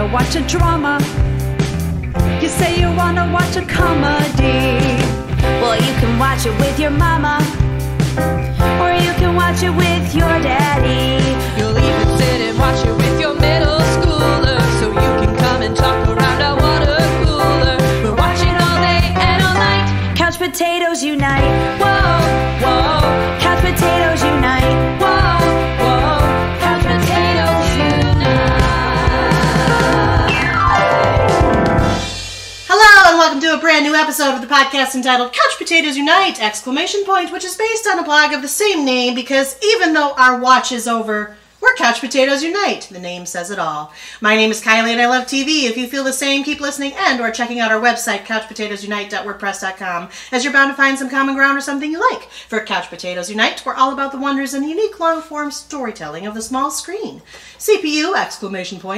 wanna watch a drama. You say you wanna watch a comedy. Well, you can watch it with your mama, or you can watch it with your daddy. You'll even sit and watch it with your middle schooler, so you can come and talk around a water cooler. We're watching all day and all night. Couch potatoes unite. Whoa, whoa. Couch potatoes unite. Whoa, whoa. Couch potatoes unite. Hello and welcome to a brand new episode of the podcast entitled Couch Potatoes Unite! Which is based on a blog of the same name because even though our watch is over, we're Couch Potatoes Unite. The name says it all. My name is Kylie and I love TV. If you feel the same, keep listening and or checking out our website, couchpotatoesunite.wordpress.com, as you're bound to find some common ground or something you like. For Couch Potatoes Unite, we're all about the wonders and unique long-form storytelling of the small screen. CPU!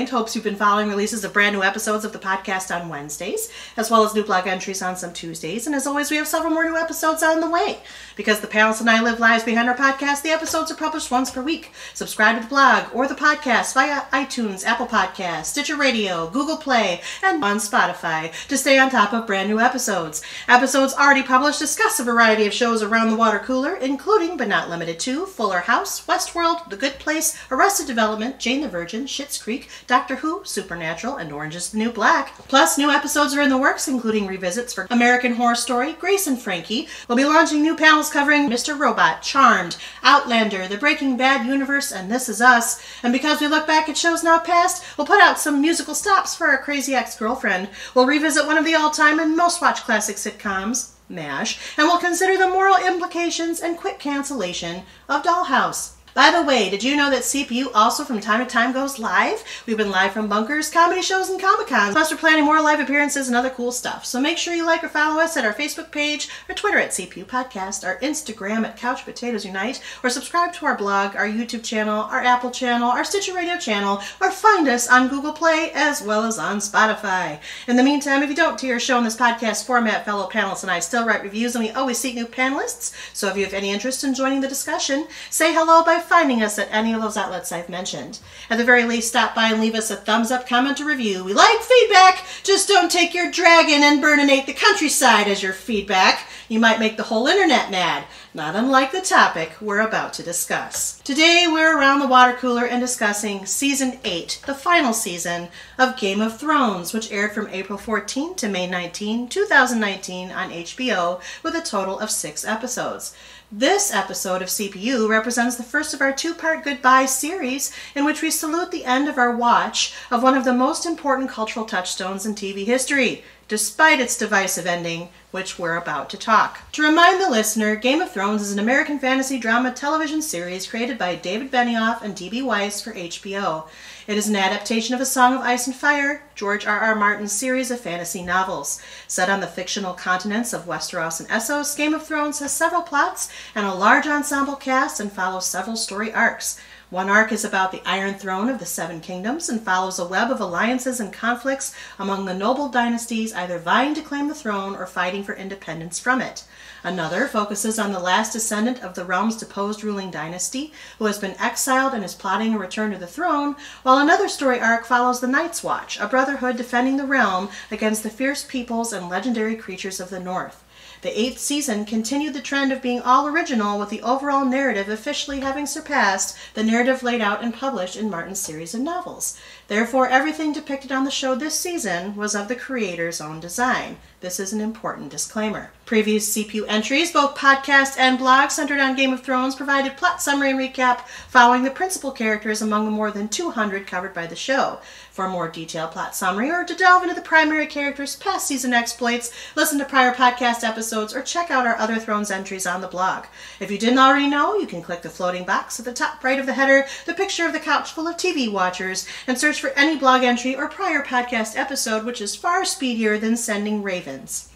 Hopes you've been following releases of brand new episodes of the podcast on Wednesdays, as well as new blog entries on some Tuesdays, and as always, we have several more new episodes on the way. Because the panelists and I live lives behind our podcast, the episodes are published once per week. Subscribe to the blog or the podcast via iTunes, Apple Podcasts, Stitcher Radio, Google Play, and on Spotify to stay on top of brand new episodes. Episodes already published discuss a variety of shows around the water cooler, including but not limited to Fuller House, Westworld, The Good Place, Arrested Development, Jane the Virgin, Schitt's Creek, Doctor Who, Supernatural, and Orange is the New Black. Plus, new episodes are in the works, including revisits for American Horror Story, Grace and Frankie. We'll be launching new panels covering Mr. Robot, Charmed, Outlander, The Breaking Bad Universe, and This Is Us. And because we look back at shows now past, we'll put out some musical stops for our crazy ex-girlfriend. We'll revisit one of the all-time and most watched classic sitcoms, MASH, and we'll consider the moral implications and quick cancellation of Dollhouse. By the way, did you know that CPU also from time to time goes live? We've been live from bunkers, comedy shows, and Comic-Cons. Plus, we're planning more live appearances and other cool stuff. So make sure you like or follow us at our Facebook page, our Twitter at CPU Podcast, our Instagram at Couch Potatoes Unite, or subscribe to our blog, our YouTube channel, our Apple channel, our Stitcher Radio channel, or find us on Google Play as well as on Spotify. In the meantime, if you don't hear a show in this podcast format, fellow panelists and I still write reviews, and we always seek new panelists. So if you have any interest in joining the discussion, say hello by finding us at any of those outlets I've mentioned. At the very least, stop by and leave us a thumbs up, comment, or review. We like feedback. Just don't take your dragon and burninate the countryside as your feedback. You might make the whole internet mad, not unlike the topic we're about to discuss. Today, we're around the water cooler and discussing Season 8, the final season of Game of Thrones, which aired from April 14 to May 19, 2019 on HBO, with a total of 6 episodes. This episode of CPU represents the first of our 2-part goodbye series in which we salute the end of our watch of one of the most important cultural touchstones in TV history, despite its divisive ending, which we're about to talk. To remind the listener, Game of Thrones is an American fantasy drama television series created by David Benioff and D.B. Weiss for HBO. It is an adaptation of A Song of Ice and Fire, George R.R. Martin's series of fantasy novels. Set on the fictional continents of Westeros and Essos, Game of Thrones has several plots and a large ensemble cast and follows several story arcs. One arc is about the Iron Throne of the Seven Kingdoms and follows a web of alliances and conflicts among the noble dynasties either vying to claim the throne or fighting for independence from it. Another focuses on the last descendant of the realm's deposed ruling dynasty, who has been exiled and is plotting a return to the throne, while another story arc follows the Night's Watch, a brotherhood defending the realm against the fierce peoples and legendary creatures of the north. The 8th season continued the trend of being all original, with the overall narrative officially having surpassed the narrative laid out and published in Martin's series of novels. Therefore, everything depicted on the show this season was of the creator's own design. This is an important disclaimer. Previous CPU entries, both podcast and blog centered on Game of Thrones, provided plot summary and recap following the principal characters among the more than 200 covered by the show. For a more detailed plot summary or to delve into the primary characters' past season exploits, listen to prior podcast episodes or check out our other Thrones entries on the blog. If you didn't already know, you can click the floating box at the top right of the header, the picture of the couch full of TV watchers, and search for any blog entry or prior podcast episode, which is far speedier than sending ravens.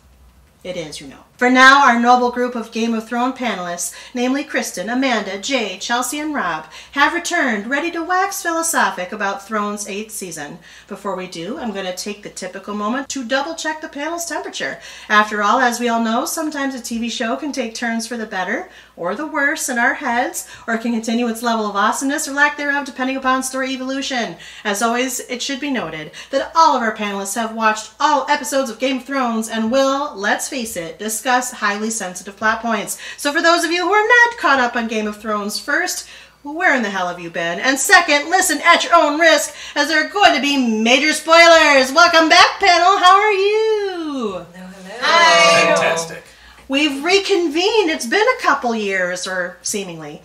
It is, you know. For now, our noble group of Game of Thrones panelists, namely Kristen, Amanda, Jay, Chelsea, and Rob, have returned, ready to wax philosophic about Thrones' 8th season. Before we do, I'm going to take the typical moment to double-check the panel's temperature. After all, as we all know, sometimes a TV show can take turns for the better or the worse in our heads, or it can continue its level of awesomeness or lack thereof depending upon story evolution. As always, it should be noted that all of our panelists have watched all episodes of Game of Thrones and will, let's face it, discuss highly sensitive plot points. So for those of you who are not caught up on Game of Thrones, first, where in the hell have you been? And second, listen at your own risk, as there are going to be major spoilers. Welcome back, panel. How are you? Hello. Hi. Fantastic. We've reconvened. It's been a couple years, or seemingly.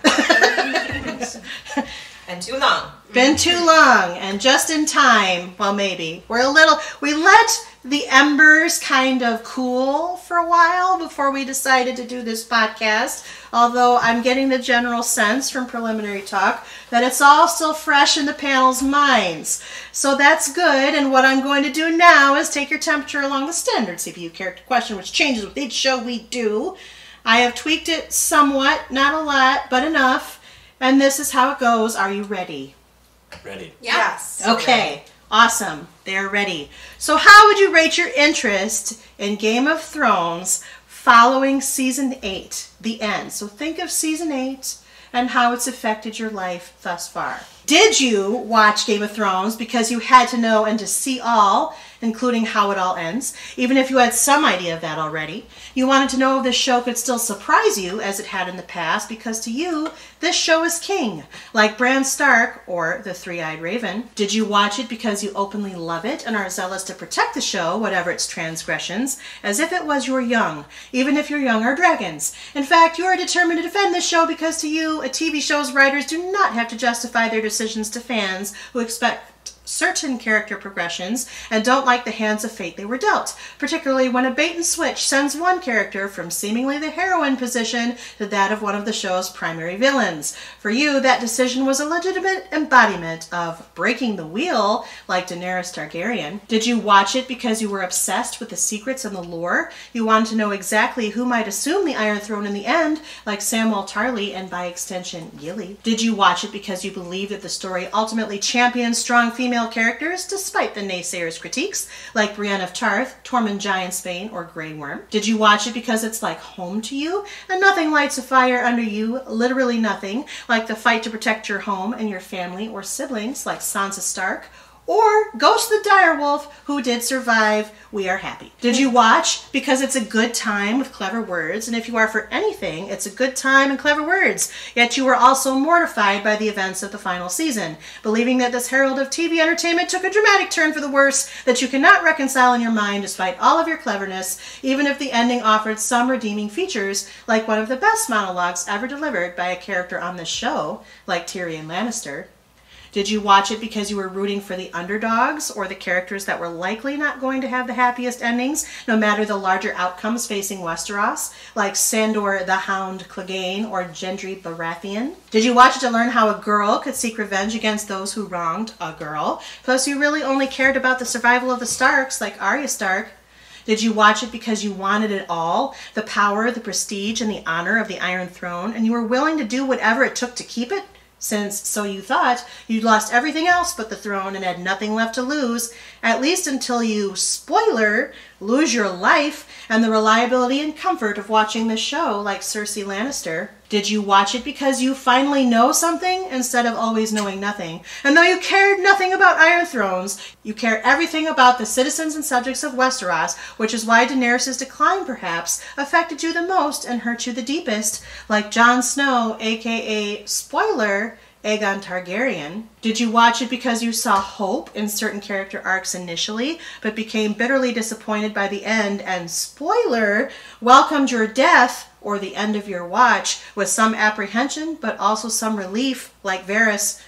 And too long. Been too long, and just in time. Well, maybe. We let the embers kind of cool for a while before we decided to do this podcast. Although I'm getting the general sense from preliminary talk that it's all still fresh in the panel's minds. So that's good, and what I'm going to do now is take your temperature along the standard CPU character question, which changes with each show we do. I have tweaked it somewhat, not a lot, but enough. And this is how it goes. Are you ready? Ready. Yes. Okay. Awesome. They're ready. So how would you rate your interest in Game of Thrones following Season 8, the end? So think of Season 8 and how it's affected your life thus far. Did you watch Game of Thrones because you had to know and to see all, including how it all ends, even if you had some idea of that already? You wanted to know if this show could still surprise you as it had in the past, because to you, this show is king, like Bran Stark or the Three-Eyed Raven. Did you watch it because you openly love it and are zealous to protect the show, whatever its transgressions, as if it was your young, even if your young are dragons? In fact, you are determined to defend this show because to you, a TV show's writers do not have to justify their decisions to fans who expect certain character progressions and don't like the hands of fate they were dealt, particularly when a bait and switch sends one character from seemingly the heroine position to that of one of the show's primary villains. For you, that decision was a legitimate embodiment of breaking the wheel, like Daenerys Targaryen. Did you watch it because you were obsessed with the secrets and the lore? You wanted to know exactly who might assume the Iron Throne in the end, like Samwell Tarly and by extension Gilly? Did you watch it because you believe that the story ultimately champions strong female characters despite the naysayers' critiques, like Brienne of Tarth, Tormund Giantsbane, or Grey Worm? Did you watch it because it's like home to you and nothing lights a fire under you, literally nothing, like the fight to protect your home and your family or siblings, like Sansa Stark? Or Ghost the Direwolf, who did survive, we are happy. Did you watch because it's a good time with clever words, and if you are for anything, it's a good time and clever words, yet you were also mortified by the events of the final season, believing that this herald of TV entertainment took a dramatic turn for the worse that you cannot reconcile in your mind despite all of your cleverness, even if the ending offered some redeeming features, like one of the best monologues ever delivered by a character on this show, like Tyrion Lannister. Did you watch it because you were rooting for the underdogs or the characters that were likely not going to have the happiest endings, no matter the larger outcomes facing Westeros, like Sandor the Hound Clegane or Gendry Baratheon? Did you watch it to learn how a girl could seek revenge against those who wronged a girl? Plus, you really only cared about the survival of the Starks, like Arya Stark. Did you watch it because you wanted it all, the power, the prestige, and the honor of the Iron Throne, and you were willing to do whatever it took to keep it? Since, so you thought, you'd lost everything else but the throne and had nothing left to lose, at least until you, spoiler, lose your life and the reliability and comfort of watching the show, like Cersei Lannister. Did you watch it because you finally know something instead of always knowing nothing? And though you cared nothing about Iron Thrones, you care everything about the citizens and subjects of Westeros, which is why Daenerys' decline, perhaps, affected you the most and hurt you the deepest, like Jon Snow, aka, spoiler, Aegon Targaryen. Did you watch it because you saw hope in certain character arcs initially, but became bitterly disappointed by the end and, spoiler, welcomed your death or the end of your watch with some apprehension but also some relief, like Varys?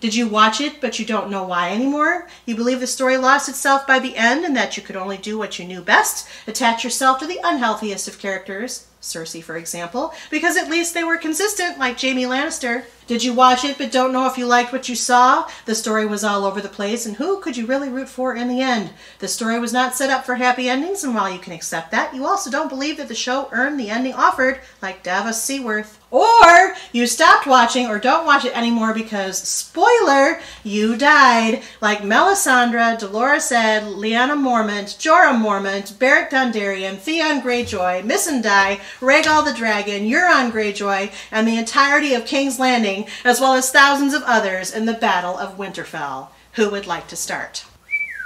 Did you watch it but you don't know why anymore? You believe the story lost itself by the end and that you could only do what you knew best, attach yourself to the unhealthiest of characters, Cersei, for example, because at least they were consistent, like Jaime Lannister. Did you watch it but don't know if you liked what you saw? The story was all over the place, and who could you really root for in the end? The story was not set up for happy endings, and while you can accept that, you also don't believe that the show earned the ending offered, like Davos Seaworth. Or you stopped watching or don't watch it anymore because, spoiler, you died, like Melisandre, Dolorous Ed, Lyanna Mormont, Jorah Mormont, Beric Dondarrion, Theon Greyjoy, Missandei, Rhaegal the Dragon, Euron Greyjoy, and the entirety of King's Landing, as well as thousands of others in the Battle of Winterfell. Who would like to start?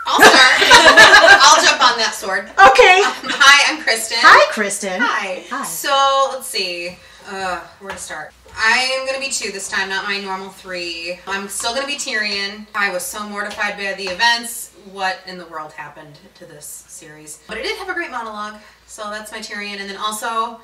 I'll start. I'll jump on that sword. Okay. Hi, I'm Kristen. Hi, Kristen. Hi. Hi. So, let's see. Where to start? I am going to be 2 this time, not my normal 3. I'm still going to be Tyrion. I was so mortified by the events. What in the world happened to this series? But it did have a great monologue, so that's my Tyrion. And then also,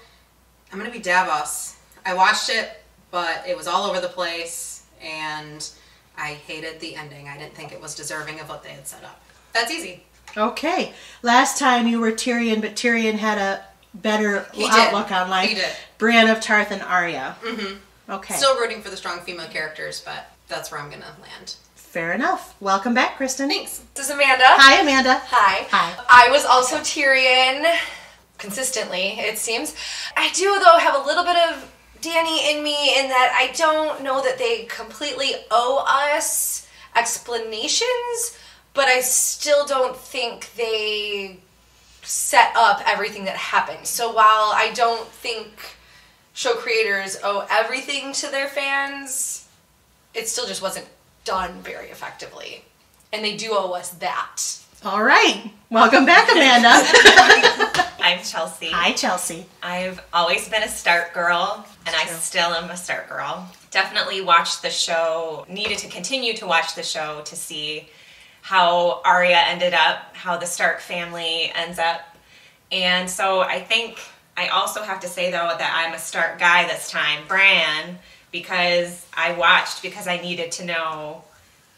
I'm going to be Davos. I watched it, but it was all over the place, and I hated the ending. I didn't think it was deserving of what they had set up. That's easy. Okay. Last time you were Tyrion, but Tyrion had a better outlook on life. Brienne of Tarth and Arya. Mm-hmm. Okay. Still rooting for the strong female characters, but that's where I'm going to land. Fair enough. Welcome back, Kristen. Thanks. This is Amanda. Hi, Amanda. Hi. Hi. I was also Tyrion, consistently, it seems. I do, though, have a little bit of Dany in me in that I don't know that they completely owe us explanations, but I still don't think they set up everything that happened. So while I don't think show creators owe everything to their fans, it still just wasn't done very effectively. And they do owe us that. All right. Welcome back, Amanda. I'm Chelsea. Hi, Chelsea. I've always been a Stark girl, and I still am a Stark girl. Definitely watched the show, needed to continue to watch the show to see how Arya ended up, how the Stark family ends up. And so I think I also have to say, though, that I'm a Stark guy this time, Bran, because I watched because I needed to know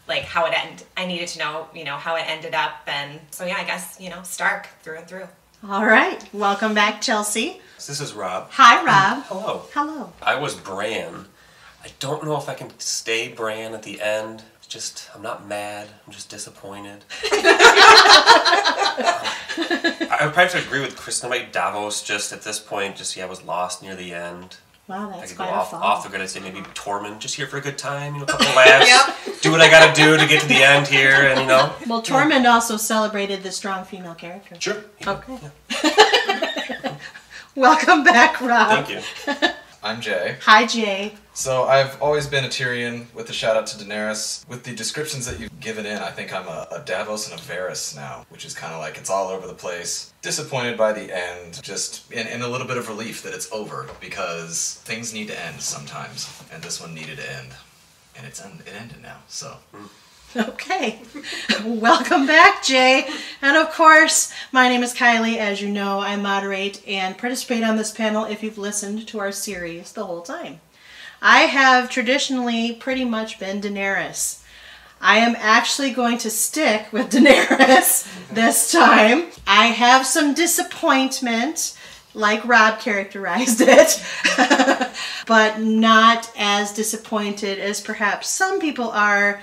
like how it ended. I needed to know, how it ended up. And so, yeah, I guess, Stark through and through. All right. Welcome back, Chelsea. This is Rob. Hi, Rob. Hello. Hello. I was Bran. I don't know if I can stay Bran at the end. I'm not mad. I'm just disappointed. I would probably agree with Kristen about Davos just at this point. Was lost near the end. Wow, I that's could go quite a fall. off the grid and say maybe Tormund, just here for a good time, a couple laughs, do what I gotta do to get to the end here, and Well, Tormund also celebrated the strong female character. Sure. Okay. Yeah. Welcome back, Rob. Thank you. I'm Jay. Hi, Jay. So I've always been a Tyrion, with the shout out to Daenerys. With the descriptions that you've given in, I think I'm a Davos and a Varys now, which is kind of like it's all over the place. Disappointed by the end, just in a little bit of relief that it's over, because things need to end sometimes, and this one needed to end. And it ended now, so... Okay. Welcome back, Jay. And of course, my name is Kylie. As you know, I moderate and participate on this panel if you've listened to our series the whole time. I have traditionally pretty much been Daenerys. I am actually going to stick with Daenerys this time. I have some disappointment, like Rob characterized it, but not as disappointed as perhaps some people are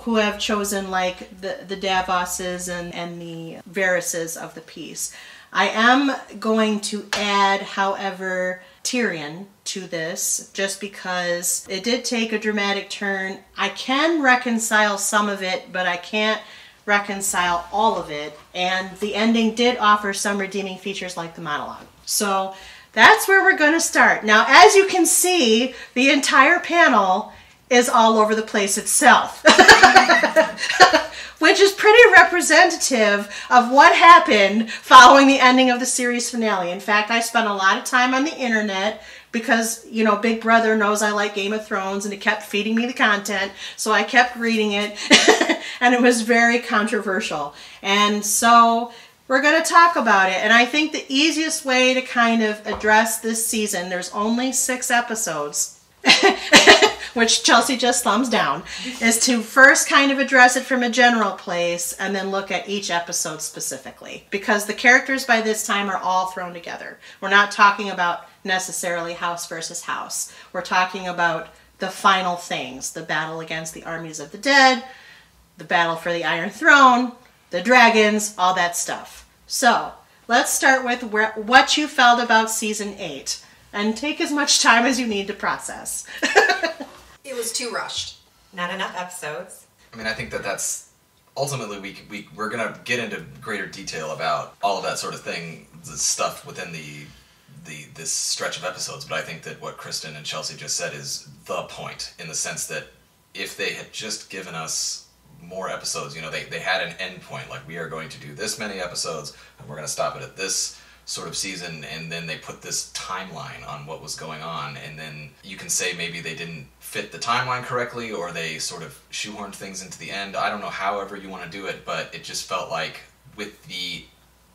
who have chosen like the Davoses and the Varyses of the piece. I am going to add, however, Tyrion to this, just because it did take a dramatic turn. I can reconcile some of it, but I can't reconcile all of it. And the ending did offer some redeeming features like the monologue. So that's where we're going to start. Now, as you can see, the entire panel is all over the place itself, which is pretty representative of what happened following the ending of the series finale. In fact, I spent a lot of time on the internet because, Big Brother knows I like Game of Thrones, and it kept feeding me the content, so I kept reading it, and it was very controversial. And so we're going to talk about it, and I think the easiest way to kind of address this season, there's only 6 episodes, which Chelsea just thumbs down, is to first kind of address it from a general place and then look at each episode specifically. Because the characters by this time are all thrown together. We're not talking about necessarily house versus house. We're talking about the final things, the battle against the armies of the dead, the battle for the Iron Throne, the dragons, all that stuff. So, let's start with what you felt about season 8. And take as much time as you need to process. It was too rushed. Not enough episodes. I mean, I think that's ultimately we're gonna get into greater detail about all of that sort of thing, the stuff within this stretch of episodes. But I think that what Kristen and Chelsea just said is the point, in the sense that if they had just given us more episodes, they had an end point, like we are going to do this many episodes and we're going to stop it at this sort of season, and then they put this timeline on what was going on, and then you can say maybe they didn't fit the timeline correctly, or they sort of shoehorned things into the end. I don't know, however you want to do it, but it just felt like with the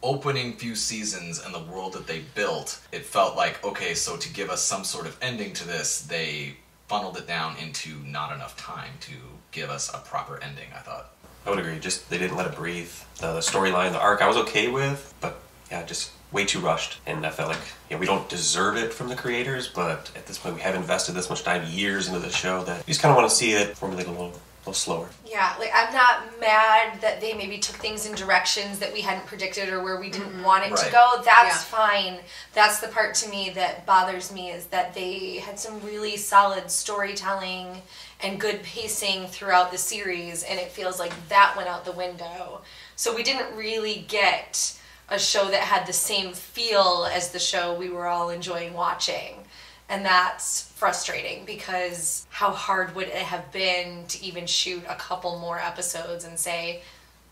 opening few seasons and the world that they built, it felt like, okay, so to give us some sort of ending to this, they funneled it down into not enough time to give us a proper ending, I thought. I would agree. Just they didn't let it breathe. The storyline, the arc, I was okay with, but yeah, just way too rushed. And I felt like we don't deserve it from the creators, but at this point we have invested this much time, years into the show, that you just kind of want to see it formulate a little slower. Yeah, like I'm not mad that they maybe took things in directions that we hadn't predicted or where we didn't want it to go. That's fine. That's the part to me that bothers me, is that they had some really solid storytelling and good pacing throughout the series, and it feels like that went out the window. So we didn't really get a show that had the same feel as the show we were all enjoying watching. And that's frustrating, because how hard would it have been to even shoot a couple more episodes and say,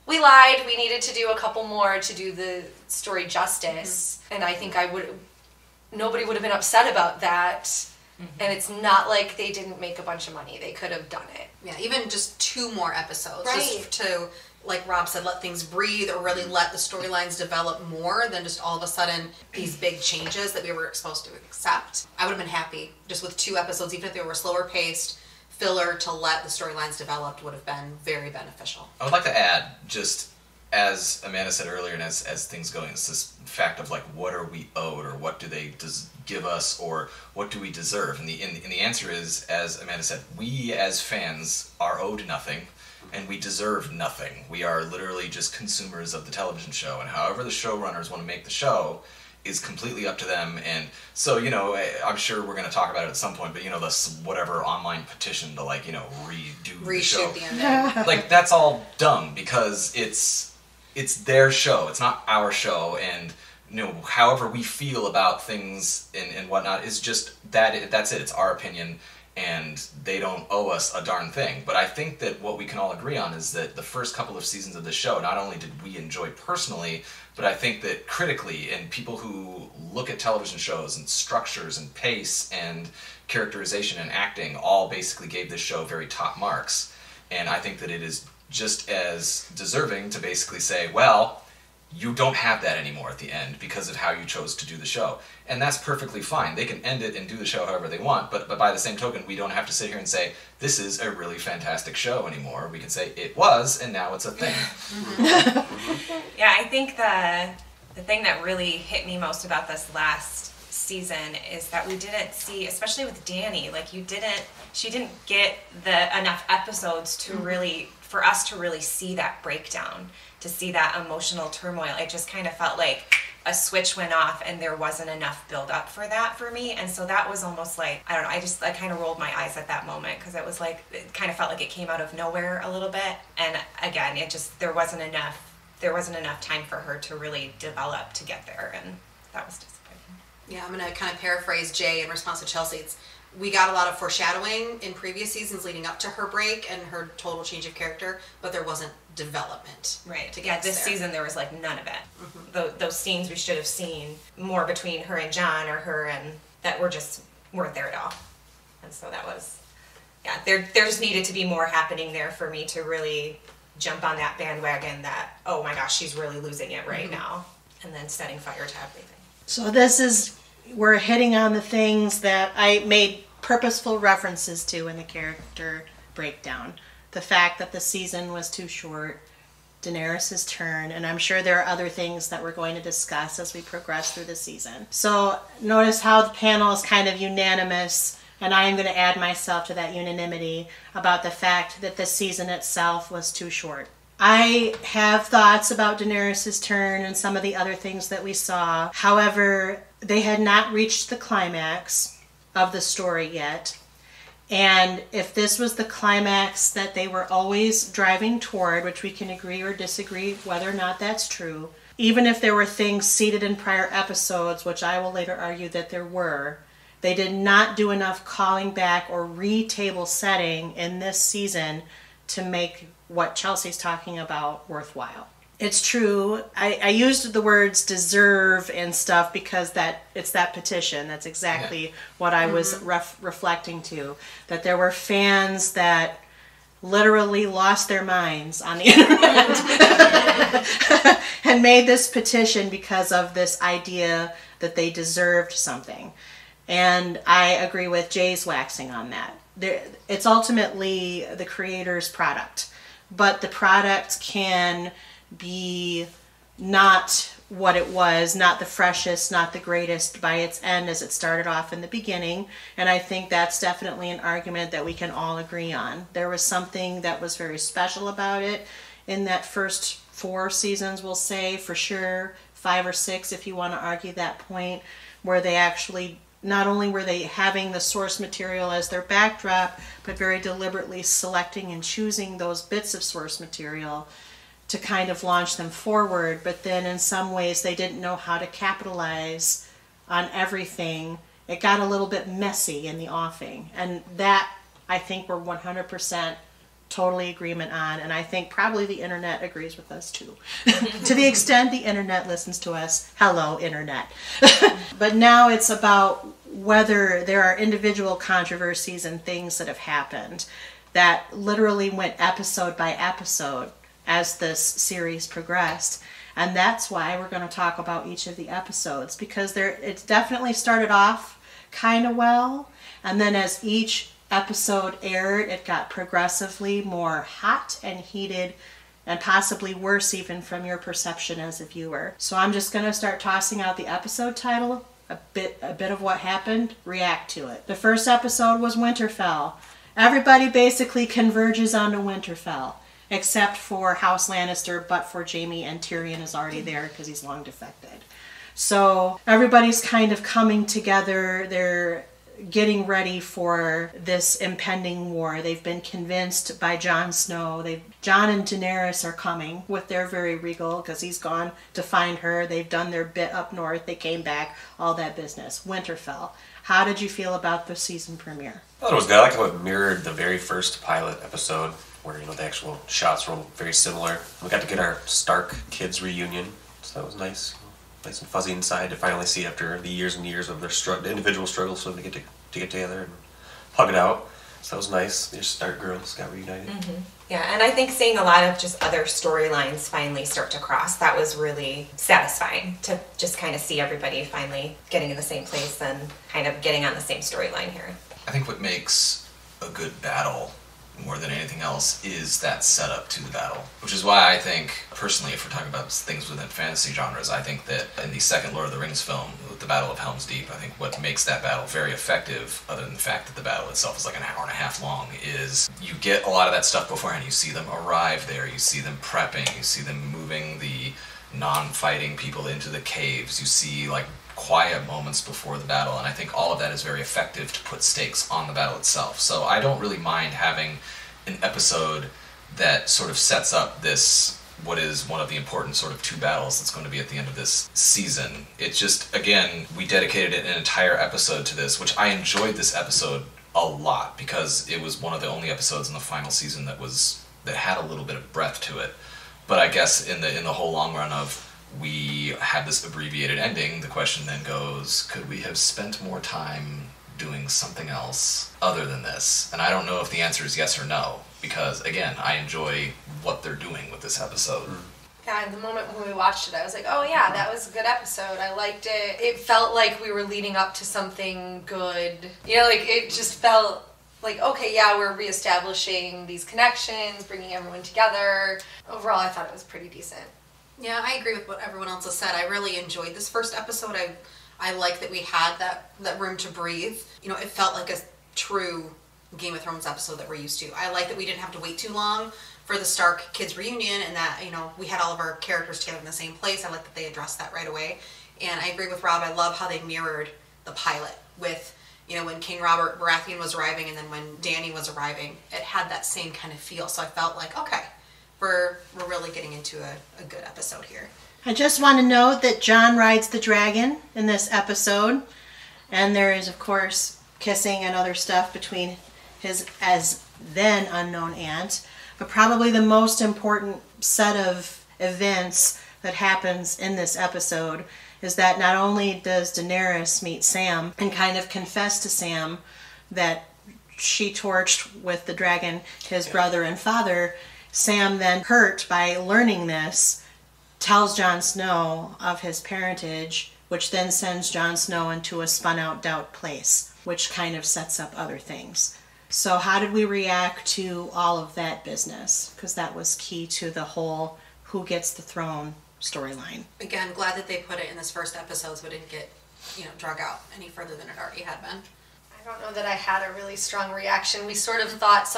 we lied, we needed to do a couple more to do the story justice. And I think nobody would have been upset about that. And it's not like they didn't make a bunch of money. They could have done it. Yeah, even just 2 more episodes. Right. Just to, like Rob said, let things breathe, or really let the storylines develop more than just all of a sudden these big changes that we were supposed to accept. I would have been happy just with 2 episodes, even if they were slower paced, filler to let the storylines develop would have been very beneficial. I would like to add, just as Amanda said earlier, and as things going, it's this fact of like, what are we owed, or what do they give us, or what do we deserve? And the answer is, as Amanda said, we as fans are owed nothing. And we deserve nothing. We are literally just consumers of the television show, and however the showrunners want to make the show is completely up to them. And so, I'm sure we're going to talk about it at some point, but this whatever online petition to reshoot the show. The ending. Like, that's all dumb, because it's their show. It's not our show, and however we feel about things and whatnot is just that's it. It's our opinion. And they don't owe us a darn thing. But I think that what we can all agree on is that the first couple of seasons of the show, not only did we enjoy personally, but I think that critically, and people who look at television shows and structures and pace and characterization and acting all basically gave this show very top marks. And I think that it is just as deserving to basically say, well, you don't have that anymore at the end because of how you chose to do the show. And that's perfectly fine. They can end it and do the show however they want, but by the same token, we don't have to sit here and say, this is a really fantastic show anymore. We can say, it was, and now it's a thing. Yeah, I think the thing that really hit me most about this last season is that we didn't see, especially with Dani, she didn't get enough episodes to really, for us to really see that breakdown, to see that emotional turmoil. It just kind of felt like a switch went off and there wasn't enough build up for that for me. And so that was almost like, I don't know, I kind of rolled my eyes at that moment, because it was like, it kind of felt like it came out of nowhere a little bit. And again, there wasn't enough time for her to really develop to get there, and that was disappointing. Yeah, I'm going to kind of paraphrase Jay in response to Chelsea. We got a lot of foreshadowing in previous seasons leading up to her break and her total change of character, but there wasn't development. Right. To Yeah, get this there. season there was none of it. Those scenes we should have seen more between her and John, or her and that weren't there at all. And so that was, there just needed to be more happening there for me to really jump on that bandwagon that, oh my gosh, she's really losing it right now, and then setting fire to everything. So we're hitting on the things that I made purposeful references to in the character breakdown. The fact that the season was too short, Daenerys' turn, and I'm sure there are other things that we're going to discuss as we progress through the season. So notice how the panel is kind of unanimous, and I am going to add myself to that unanimity about the fact that the season itself was too short. I have thoughts about Daenerys' turn and some of the other things that we saw. However, they had not reached the climax of the story yet. And if this was the climax that they were always driving toward, which we can agree or disagree whether or not that's true, even if there were things seeded in prior episodes, which I will later argue that there were, they did not do enough calling back or re-table setting in this season to make what Chelsea's talking about worthwhile. It's true. I used the words deserve and stuff because it's that petition. That's exactly what I was reflecting to. That there were fans that literally lost their minds on the internet and made this petition because of this idea that they deserved something. And I agree with Jay's waxing on that. It's ultimately the creator's product. But the product can be not what it was, not the freshest, not the greatest by its end as it started off in the beginning. And I think that's definitely an argument that we can all agree on. There was something that was very special about it in that first 4 seasons, we'll say, for sure, 5 or 6 if you want to argue that point, where they actually, not only were they having the source material as their backdrop, but very deliberately selecting and choosing those bits of source material to kind of launch them forward. But then in some ways they didn't know how to capitalize on everything. It got a little bit messy in the offing. And that, I think, we're 100% totally agreement on. And I think probably the internet agrees with us too. To the extent the internet listens to us. Hello, internet. But now it's about whether there are individual controversies and things that have happened that literally went episode by episode as this series progressed. And that's why we're going to talk about each of the episodes, because it definitely started off kind of well, and then as each episode aired, it got progressively more hot and heated, and possibly worse even from your perception as a viewer. So I'm just going to start tossing out the episode title, a bit of what happened, react to it. The first episode was Winterfell. Everybody basically converges onto Winterfell, except for House Lannister, but for Jaime, and Tyrion is already there because he's long defected. So everybody's kind of coming together. They're getting ready for this impending war. They've been convinced by Jon Snow. Jon and Daenerys are coming with their very regal, because he's gone to find her. They've done their bit up north. They came back, all that business. Winterfell. How did you feel about the season premiere? I thought it was good. I like how it mirrored the very first pilot episode, where the actual shots were very similar. We got to get our Stark kids reunion, so that was nice. Nice and fuzzy inside to finally see after the years and years of their individual struggles for them to get together and hug it out. So that was nice. Their Stark girls got reunited. Mm-hmm. Yeah, and I think seeing a lot of just other storylines finally start to cross, that was really satisfying to just kind of see everybody finally getting in the same place and kind of getting on the same storyline here. I think what makes a good battle more than anything else is that setup to the battle, which is why I think, personally, if we're talking about things within fantasy genres, I think that in the second Lord of the Rings film, with the Battle of Helm's Deep, I think what makes that battle very effective, other than the fact that the battle itself is like an hour and a half long, is you get a lot of that stuff beforehand. You see them arrive there, you see them prepping, you see them moving the non-fighting people into the caves, you see like quiet moments before the battle, and I think all of that is very effective to put stakes on the battle itself. So I don't really mind having an episode that sort of sets up this, what is one of the important sort of 2 battles that's going to be at the end of this season. It's just, again, we dedicated an entire episode to this, which I enjoyed this episode a lot, because it was one of the only episodes in the final season that had a little bit of breadth to it. But I guess in the whole long run of we had this abbreviated ending, the question then goes, could we have spent more time doing something else other than this? And I don't know if the answer is yes or no, because again, I enjoy what they're doing with this episode. Yeah, and the moment when we watched it, I was like, oh yeah, that was a good episode. I liked it. It felt like we were leading up to something good. You know, like, it just felt like, okay, yeah, we're reestablishing these connections, bringing everyone together. Overall, I thought it was pretty decent. Yeah, I agree with what everyone else has said. I really enjoyed this first episode. I like that we had that room to breathe. You know, it felt like a true Game of Thrones episode that we're used to. I like that we didn't have to wait too long for the Stark kids reunion, and that, you know, we had all of our characters together in the same place. I like that they addressed that right away. And I agree with Rob. I love how they mirrored the pilot with, you know, when King Robert Baratheon was arriving and then when Dany was arriving. It had that same kind of feel. So I felt like, okay, we're really getting into a good episode here. I just want to note that Jon rides the dragon in this episode. And there is, of course, kissing and other stuff between his as then unknown aunt. But probably the most important set of events that happens in this episode is that not only does Daenerys meet Sam and kind of confess to Sam that she torched with the dragon his brother and father, Sam then, hurt by learning this, tells Jon Snow of his parentage, which then sends Jon Snow into a spun-out doubt place, which kind of sets up other things. So how did we react to all of that business? Because that was key to the whole who gets the throne storyline. Again, glad that they put it in this first episode so it didn't get, you know, drug out any further than it already had been. I don't know that I had a really strong reaction. We sort of thought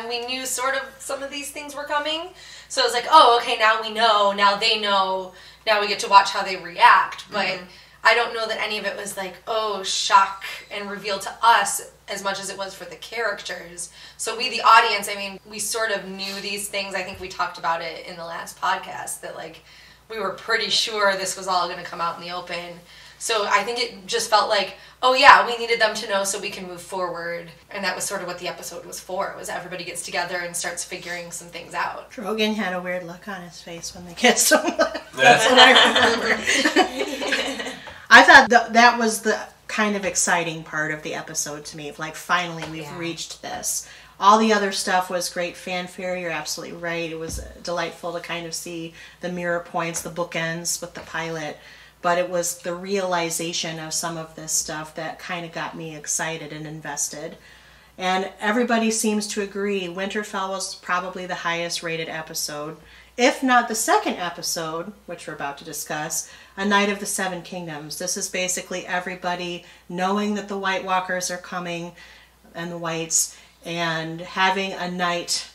we knew sort of some of these things were coming. So it was like, oh, okay, now we know, now they know, now we get to watch how they react. But I don't know that any of it was like, oh, shock and reveal to us as much as it was for the characters. So we, the audience, I mean, we sort of knew these things. I think we talked about it in the last podcast that, like, we were pretty sure this was all going to come out in the open. So I think it just felt like, oh yeah, we needed them to know so we can move forward. And that was sort of what the episode was for, was everybody gets together and starts figuring some things out. Drogon had a weird look on his face when they kissed him. That's what I remember. I thought that was the kind of exciting part of the episode to me. Like, finally, we've reached this. All the other stuff was great fanfare. You're absolutely right. It was delightful to kind of see the mirror points, the bookends with the pilot. But it was the realization of some of this stuff that kind of got me excited and invested. And everybody seems to agree Winterfell was probably the highest rated episode. If not the second episode, which we're about to discuss, A Night of the Seven Kingdoms. This is basically everybody knowing that the White Walkers are coming, and the Whites, and having a night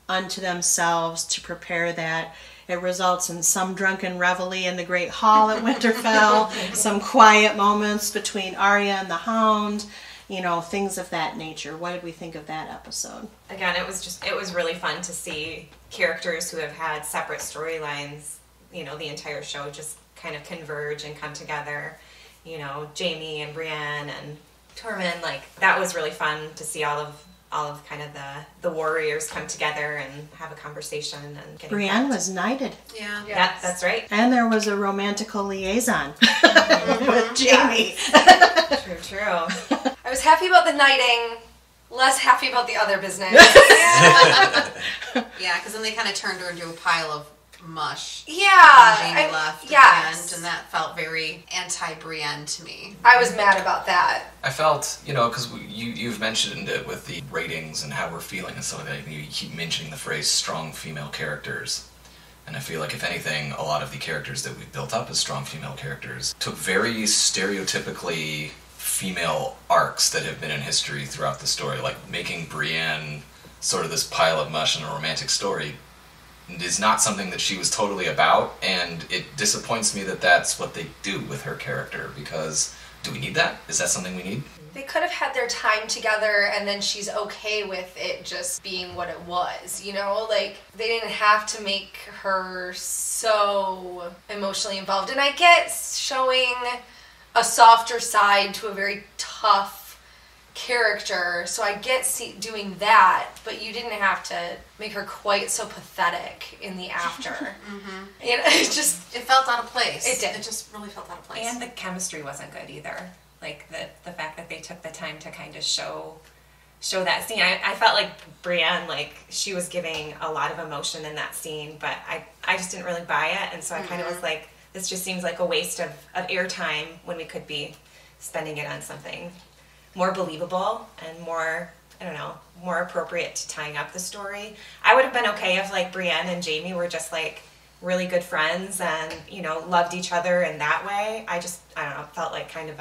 unto themselves to prepare that. It results in some drunken reveille in the Great Hall at Winterfell, some quiet moments between Arya and the Hound, you know, things of that nature. What did we think of that episode? Again, it was really fun to see characters who have had separate storylines, you know, the entire show just kind of converge and come together. You know, Jaime and Brienne and Tormund, like, that was really fun to see all of kind of the warriors come together and have a conversation and get Brienne was knighted. Yeah. Yeah, that's right. And there was a romantical liaison with Jaime. True. I was happy about the knighting, less happy about the other business. Yeah, because then they kind of turned her into a pile of mush. Yeah. Jaime left at the end, and that felt very anti-Brienne to me. I was mad about that. I felt, you know, because you've mentioned it with the ratings and how we're feeling and stuff like that. You keep mentioning the phrase strong female characters. And I feel like, if anything, a lot of the characters that we've built up as strong female characters took very stereotypically female arcs that have been in history throughout the story, like making Brienne sort of this pile of mush in a romantic story is not something that she was totally about, and it disappoints me that that's what they do with her character, because do we need that? Is that something we need? They could have had their time together and then she's okay with it just being what it was, you know? Like, they didn't have to make her so emotionally involved. And I get showing a softer side to a very tough character, so I get doing that, but you didn't have to make her quite so pathetic in the after. You know, it felt out of place. It did. It just really felt out of place. And the chemistry wasn't good either. Like, the fact that they took the time to kind of show show that scene. I felt like Brienne, like, she was giving a lot of emotion in that scene, but I just didn't really buy it, and so I kind of was like, this just seems like a waste of airtime when we could be spending it on something more believable and more, I don't know, more appropriate to tying up the story. I would have been okay if, like, Brienne and Jaime were just, like, really good friends and, you know, loved each other in that way. I don't know, felt like kind of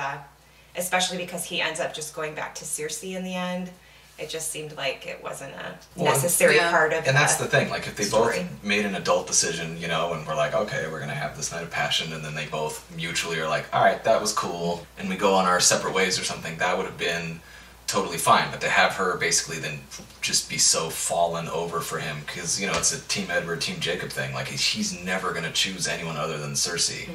especially because he ends up just going back to Cersei in the end. It just seemed like it wasn't a necessary part of And that's the thing, like, if they story. both made an adult decision, you know, and we're like, okay, we're going to have this night of passion, and then they both mutually are like, all right, that was cool, and we go on our separate ways or something, that would have been totally fine. But to have her basically then just be so fallen over for him, because, you know, it's a Team Edward, Team Jacob thing, like, he's never going to choose anyone other than Cersei.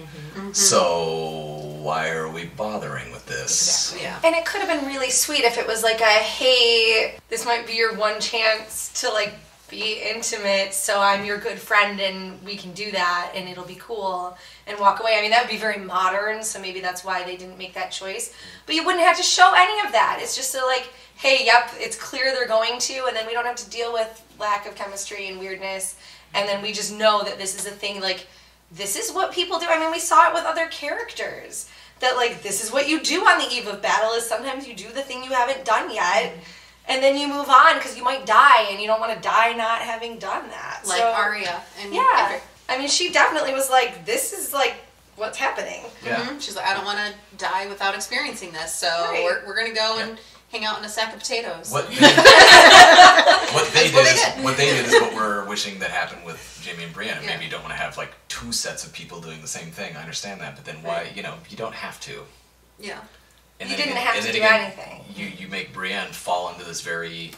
So why are we bothering with this? Yeah. And it could have been really sweet if it was like a, hey, this might be your one chance to, like, be intimate, so I'm your good friend and we can do that and it'll be cool, and walk away. I mean, that would be very modern, so maybe that's why they didn't make that choice. But you wouldn't have to show any of that. It's just so, like, hey, yep, it's clear they're going to, and then we don't have to deal with lack of chemistry and weirdness, and then we just know that this is a thing, like, this is what people do. I mean, we saw it with other characters, that, like, this is what you do on the eve of battle, is sometimes you do the thing you haven't done yet, and then you move on, because you might die, and you don't want to die not having done that. Like so, Arya. And yeah. I mean, she definitely was like, this is, like, what's happening. Yeah. She's like, I don't want to die without experiencing this, so Right. we're going to go and hang out in a sack of potatoes. What they did is what we're wishing that happened with Jaime and Brienne. And maybe you don't want to have, like, two sets of people doing the same thing. I understand that, but then why? You know, you don't have to. Yeah. And You then didn't again- have and to then do again, anything. You make Brienne fall into this very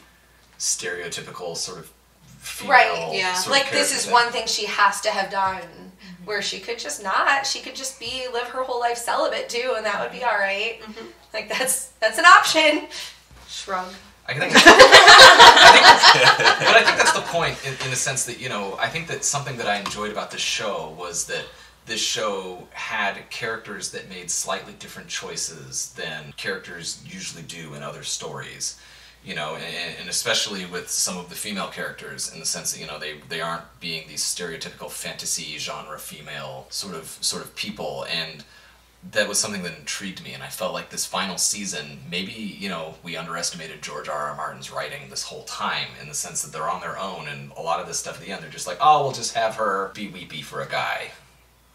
stereotypical sort of female Right, yeah. sort of Like, this character is thing. one thing she has to have done, where she could just not. She could just live her whole life celibate, too, and that would be all right. Like, that's an option. Shrug. I think but I think that's the point in the sense that, you know, I think that something that I enjoyed about this show was that this show had characters that made slightly different choices than characters usually do in other stories. You know, and especially with some of the female characters, in the sense that, you know, they aren't being these stereotypical fantasy genre female sort of people, and that was something that intrigued me. And I felt like this final season, maybe, you know, we underestimated George R.R. Martin's writing this whole time, in the sense that they're on their own, and a lot of this stuff at the end, they're just like, oh, we'll just have her be weepy for a guy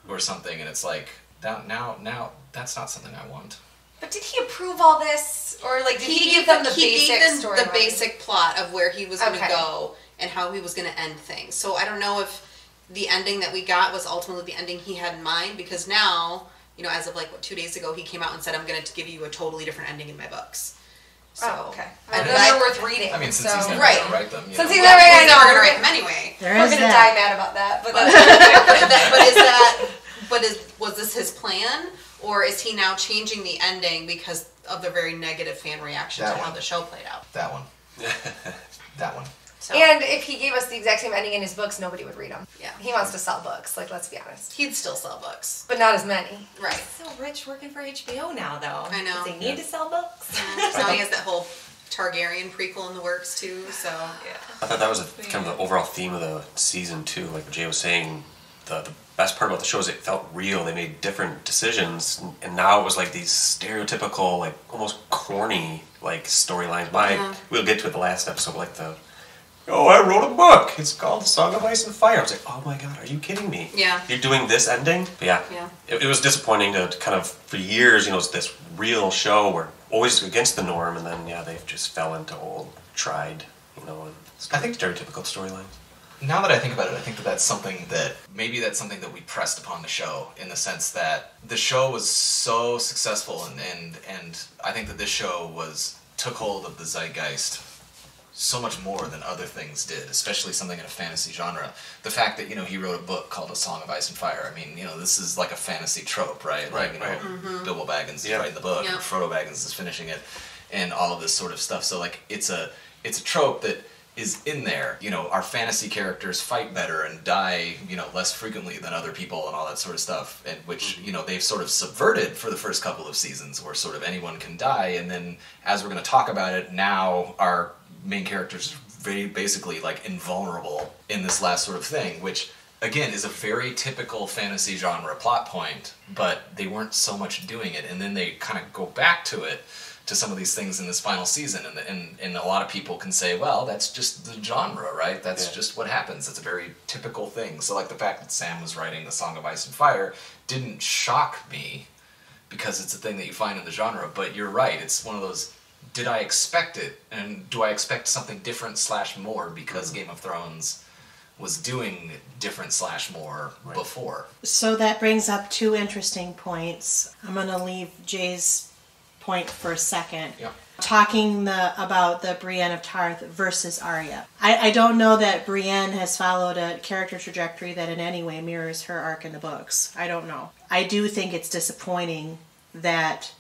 or something, and it's like, now that's not something I want. But did he approve all this? Or, like, did he give them the basic storyline? the basic plot of where he was going to Okay. go and how he was going to end things. So I don't know if the ending that we got was ultimately the ending he had in mind, because now, you know, as of, like, 2 days ago, he came out and said, I'm going to give you a totally different ending in my books. So, Oh, okay. And Then they're worth reading. I mean, since so. he's never Right. going to write them. You Since know. he's never He's never going to we're write them anyway. There going is to die that. mad about that. But that's Was this his plan, or is he now changing the ending because of the very negative fan reaction That to how one. the show played out? That one. That one. So, And if he gave us the exact same ending in his books, nobody would read them. Yeah. He wants to sell books, like, let's be honest. he'd still sell books. But not as many. Right. He's so rich working for HBO now, though. I know. Does he need to sell books? So he has that whole Targaryen prequel in the works too, so I thought that was kind of the overall theme of the season too. Like what Jay was saying, the best part about the show is it felt real. They made different decisions, and now it was like these stereotypical, like almost corny, like storylines. We'll get to it the last episode, like I wrote a book. It's called The Song of Ice and Fire. I was like, oh my god, are you kidding me? Yeah. You're doing this ending? But yeah. It was disappointing to kind of, for years, you know, it's this real show where always against the norm, and then, they've just fell into old, tried, you know, and I think stereotypical storylines. Now that I think about it, I think that's something that we pressed upon the show, in the sense that the show was so successful, and I think that this show took hold of the zeitgeist so much more than other things did, especially something in a fantasy genre. The fact that, you know, he wrote a book called A Song of Ice and Fire. I mean, you know, this is like a fantasy trope, right? Like, you know, Bilbo Baggins is writing the book, and Frodo Baggins is finishing it, and all of this sort of stuff. So, like, it's a trope that is in there. You know, our fantasy characters fight better and die, you know, less frequently than other people and all that sort of stuff, and which, you know, they've sort of subverted for the first couple of seasons, where sort of anyone can die, and then as we're going to talk about it now, our main characters are very basically like invulnerable in this last sort of thing, which again is a very typical fantasy genre plot point, but they weren't so much doing it, and then they kind of go back to it, to some of these things in this final season, and a lot of people can say, well, that's just the genre, right? That's just what happens. It's a very typical thing. So like the fact that Sam was writing The Song of Ice and Fire didn't shock me, because it's a thing that you find in the genre, but you're right, it's one of those, did I expect it? And do I expect something different / more because Game of Thrones was doing different / more before? So that brings up two interesting points. I'm going to leave Jay's point for a second. Yeah. Talking about the Brienne of Tarth versus Arya. I don't know that Brienne has followed a character trajectory that in any way mirrors her arc in the books. I don't know. I do think it's disappointing that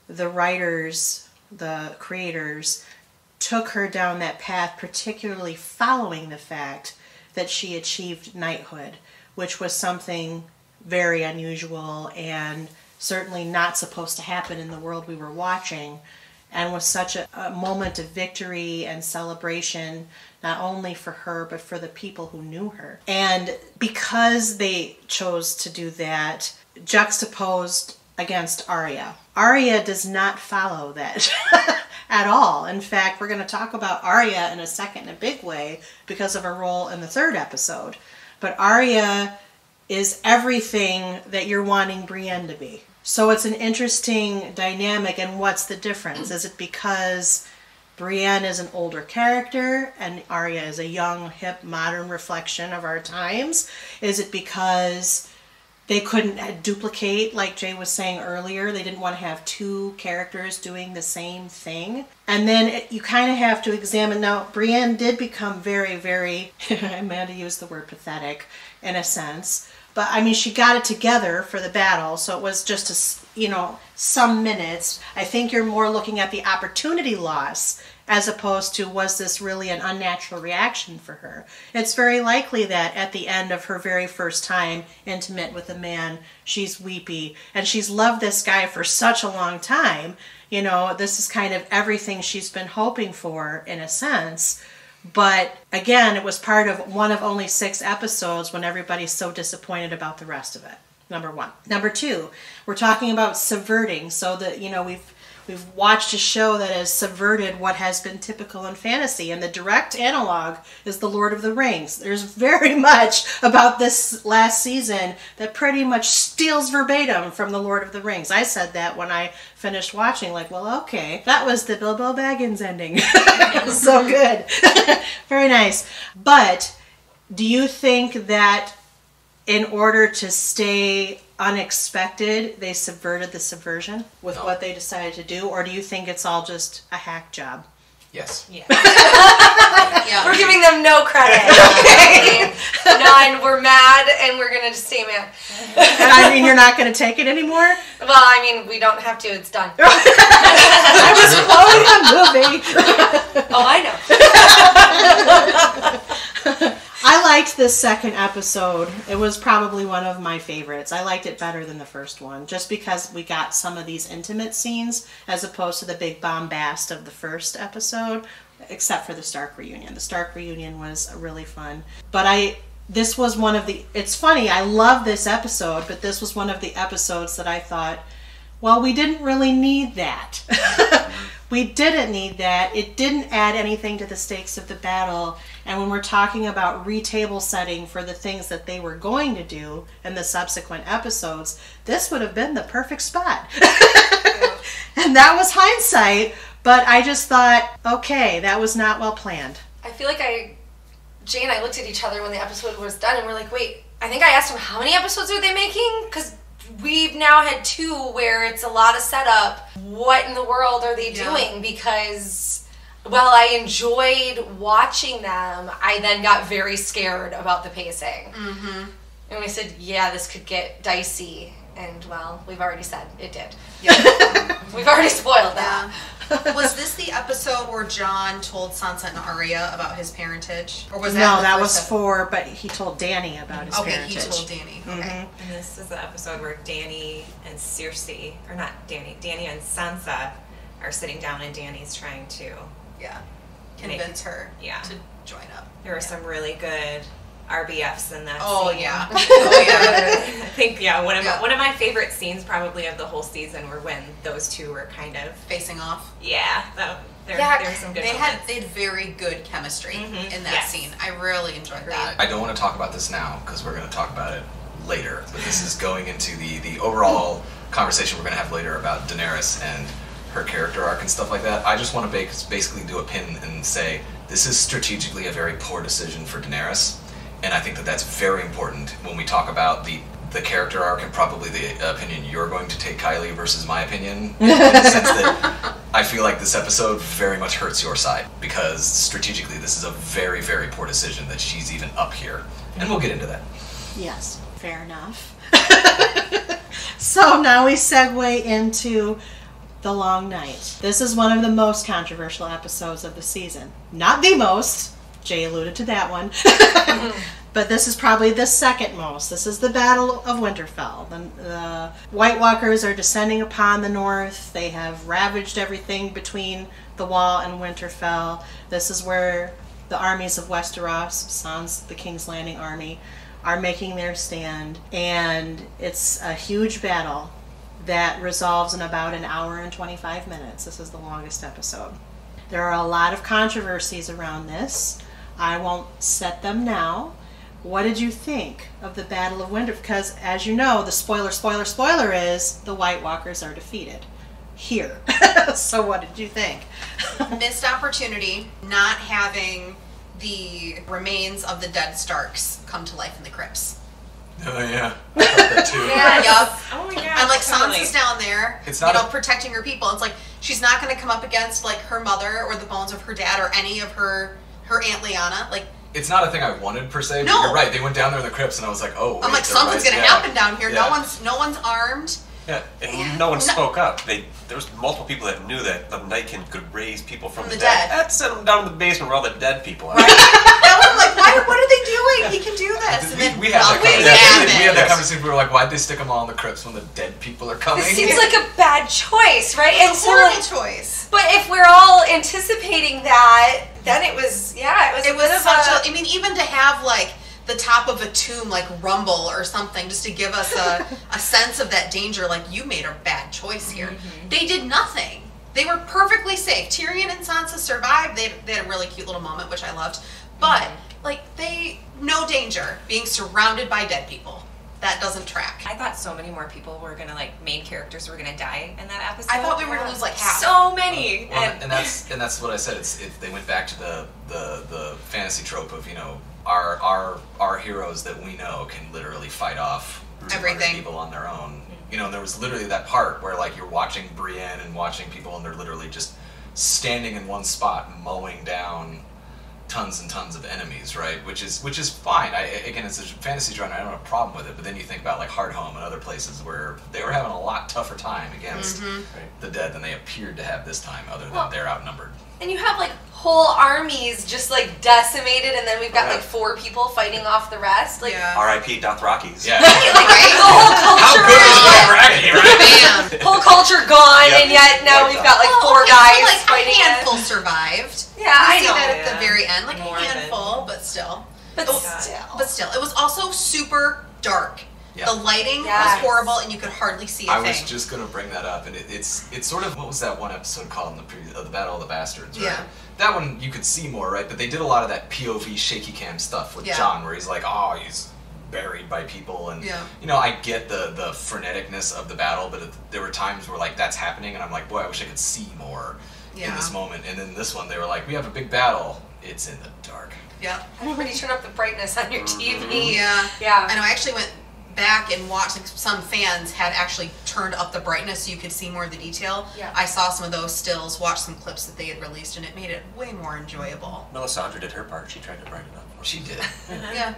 the writers, the creators, took her down that path, particularly following the fact that she achieved knighthood, which was something very unusual and certainly not supposed to happen in the world we were watching, and was such a moment of victory and celebration, not only for her, but for the people who knew her. And because they chose to do that, juxtaposed against Arya. Arya does not follow that at all. In fact, we're going to talk about Arya in a second in a big way because of her role in the 3rd episode. But Arya is everything that you're wanting Brienne to be. So it's an interesting dynamic, and what's the difference? Is it because Brienne is an older character and Arya is a young, hip, modern reflection of our times? Is it because they couldn't duplicate, like Jay was saying earlier, they didn't want to have two characters doing the same thing? And then you kind of have to examine, now Brienne did become very, very, Amanda used the word pathetic in a sense, but I mean, she got it together for the battle, so it was just some minutes. I think you're more looking at the opportunity loss as opposed to, was this really an unnatural reaction for her? It's very likely that at the end of her very first time intimate with a man, she's weepy, and she's loved this guy for such a long time. You know, this is kind of everything she's been hoping for, in a sense. But again, it was part of one of only 6 episodes when everybody's so disappointed about the rest of it. Number 1. Number 2, we're talking about subverting. So that, you know, we've watched a show that has subverted what has been typical in fantasy, and the direct analog is The Lord of the Rings. There's very much about this last season that pretty much steals verbatim from The Lord of the Rings. I said that when I finished watching, like, well, okay, that was the Bilbo Baggins ending. So good. Very nice. But do you think that in order to stay unexpected, they subverted the subversion with what they decided to do? Or do you think it's all just a hack job? Yes. Yeah. We're giving them no credit. Okay. None. We're mad, and we're going to just stay mad. And I mean, you're not going to take it anymore? Well, I mean, we don't have to. It's done. I was quoting a movie. Oh, I know. I liked this 2nd episode. It was probably one of my favorites. I liked it better than the first one, just because we got some of these intimate scenes as opposed to the big bombast of the first episode, except for the Stark reunion. The Stark reunion was really fun. But this was one of the, it's funny, I love this episode, but this was one of the episodes that I thought, well, we didn't really need that. We didn't need that. It didn't add anything to the stakes of the battle. And when we're talking about retable setting for the things that they were going to do in the subsequent episodes, this would have been the perfect spot. And that was hindsight, but I just thought, okay, that was not well planned. I feel like Jay and I looked at each other when the episode was done, and we're like, wait, I think I asked him, how many episodes are they making? Because we've now had 2 where it's a lot of setup. What in the world are they doing? Because while I enjoyed watching them, I then got very scared about the pacing. Mm-hmm. And we said, yeah, this could get dicey. And, well, we've already said it did. Yeah. We've already spoiled that. Was this the episode where John told Sansa and Arya about his parentage? Or was that No, the that first was 4, but he told Dany about his Okay, parentage. he told Dany. Okay. And this is the episode where Dany and Cersei, or not Dany and Sansa are sitting down and Dany's trying to. Yeah. Convince her to join up. There were some really good RBFs in that Oh, scene. yeah. Oh, yeah. I think, one of my favorite scenes probably of the whole season were when those two were kind of facing off. Yeah, there were some good moments. They had very good chemistry in that scene. I really enjoyed that. I don't want to talk about this now because we're going to talk about it later. But this is going into the overall conversation we're going to have later about Daenerys and her character arc and stuff like that. I just want to basically do a pin and say this is strategically a very poor decision for Daenerys, and I think that that's very important when we talk about the character arc and probably the opinion you're going to take, Kylie, versus my opinion, in the sense that I feel like this episode very much hurts your side because strategically this is a very, very poor decision that she's even up here, and we'll get into that. Yes, fair enough. So now we segue into The Long Night. This is one of the most controversial episodes of the season. Not the most. Jay alluded to that one. But this is probably the second most. This is the Battle of Winterfell. The White Walkers are descending upon the north. They have ravaged everything between the Wall and Winterfell. This is where the armies of Westeros, Sans the King's Landing army, are making their stand. And it's a huge battle that resolves in about an hour and 25 minutes. This is the longest episode. There are a lot of controversies around this. I won't set them now. What did you think of the Battle of Winterfell? Because, as you know, the spoiler is the White Walkers are defeated here. So what did you think? Missed opportunity not having the remains of the dead Starks come to life in the crypts. Oh, yeah. I thought that too. Yup. Oh my god. And like totally. Sansa's down there, It's not protecting her people. It's like she's not going to come up against like her mother or the bones of her dad or any of her Aunt Lyanna. Like It's not a thing I wanted per se, but No. you're right. They went down there in the crypts, and I was like, oh. I'm wait, like something's they're going to happen down here. Yeah. No one's armed. Yeah, and no one spoke up. There was multiple people that knew that the Nightkin could raise people from the dead. Let's send them down to the basement where all the dead people are. That was like, what are they doing? He can do this. And then We had that wait, conversation. We had that Yes. conversation. We were like, why'd they stick them all in the crypts when the dead people are coming? This seems like a bad choice, right? And It's a so, horrible like, choice. but if we're all anticipating that, then it was It was a bit of such a. I mean, even to have like the top of a tomb like rumble or something just to give us a sense of that danger. Like, you made a bad choice here. They did nothing. They were perfectly safe. Tyrion and Sansa survived. They had a really cute little moment, which I loved. But like, no danger being surrounded by dead people. That doesn't track. I thought so many more people were gonna main characters were gonna die in that episode. I thought we were gonna lose like half. So many. Well, and that's what I said. They went back to the fantasy trope of our heroes that we know can literally fight off 200 Everything. people on their own. And there was literally that part where like you're watching Brienne and watching people, and they're literally just standing in one spot mowing down tons and tons of enemies, right? Which is fine. Again, it's a fantasy genre. I don't have a problem with it. But then you think about like Hardhome and other places where they were having a lot tougher time against the dead than they appeared to have this time, other than they're outnumbered. And you have like whole armies just like decimated, and then we've got like 4 people fighting off the rest. Like, R.I.P. Dothrakis. Yeah. Right? the whole culture, How good is Dothraki, right? Man. whole culture gone, and yet now we've got like 4 guys like fighting. a handful survived. Yeah, I see know. that at the very end, like More a than- handful, but still. But still, it was also super dark. Yeah. The lighting Yes. was horrible, and you could hardly see a I thing. was just gonna bring that up, and it's sort of, what was that one episode called in the previous, the Battle of the Bastards, right? Yeah. That one you could see more, right? But they did a lot of that POV shaky cam stuff with Jon, where he's like, oh, he's buried by people, and I get the freneticness of the battle, but there were times where like that's happening, and I'm like, boy, I wish I could see more in this moment. And then this one, they were like, we have a big battle. It's in the dark. Yeah. Everybody turn up the brightness on your TV. Yeah. Yeah. I know. I actually went back and watched. Like, some fans had actually turned up the brightness so you could see more of the detail. Yeah. I saw some of those stills, watched some clips that they had released, and it made it way more enjoyable. Melisandre did her part. She tried to brighten up. She did. Yeah.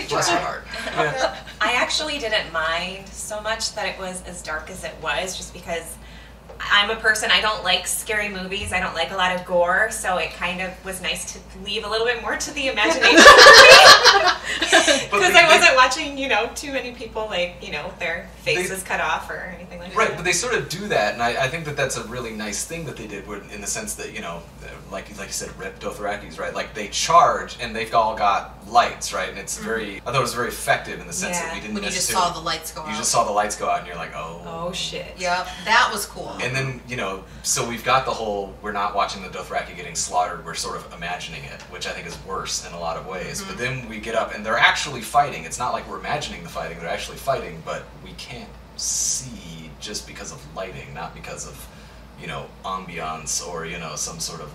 Bless her heart. I actually didn't mind so much that it was as dark as it was, just because I'm a person, I don't like scary movies. I don't like a lot of gore, so it kind of was nice to leave a little bit more to the imagination because I wasn't watching, too many people, their faces cut off or anything like that. Right, but they sort of do that, and I think that that's a really nice thing that they did, in the sense that, like you said, Dothrakis, right? Like, they charge, and they've all got lights, right? And it's I thought it was very effective in the sense that we didn't when you just necessarily... saw the lights go out. You just saw the lights go out, and you're like, oh. Oh, shit. Yep, that was cool. And then, so we've got the whole, we're not watching the Dothraki getting slaughtered, we're sort of imagining it, which I think is worse in a lot of ways. But then we get up, and they're actually fighting. It's not like we're imagining the fighting, they're actually fighting, but we can't see just because of lighting, not because of, ambiance or, some sort of,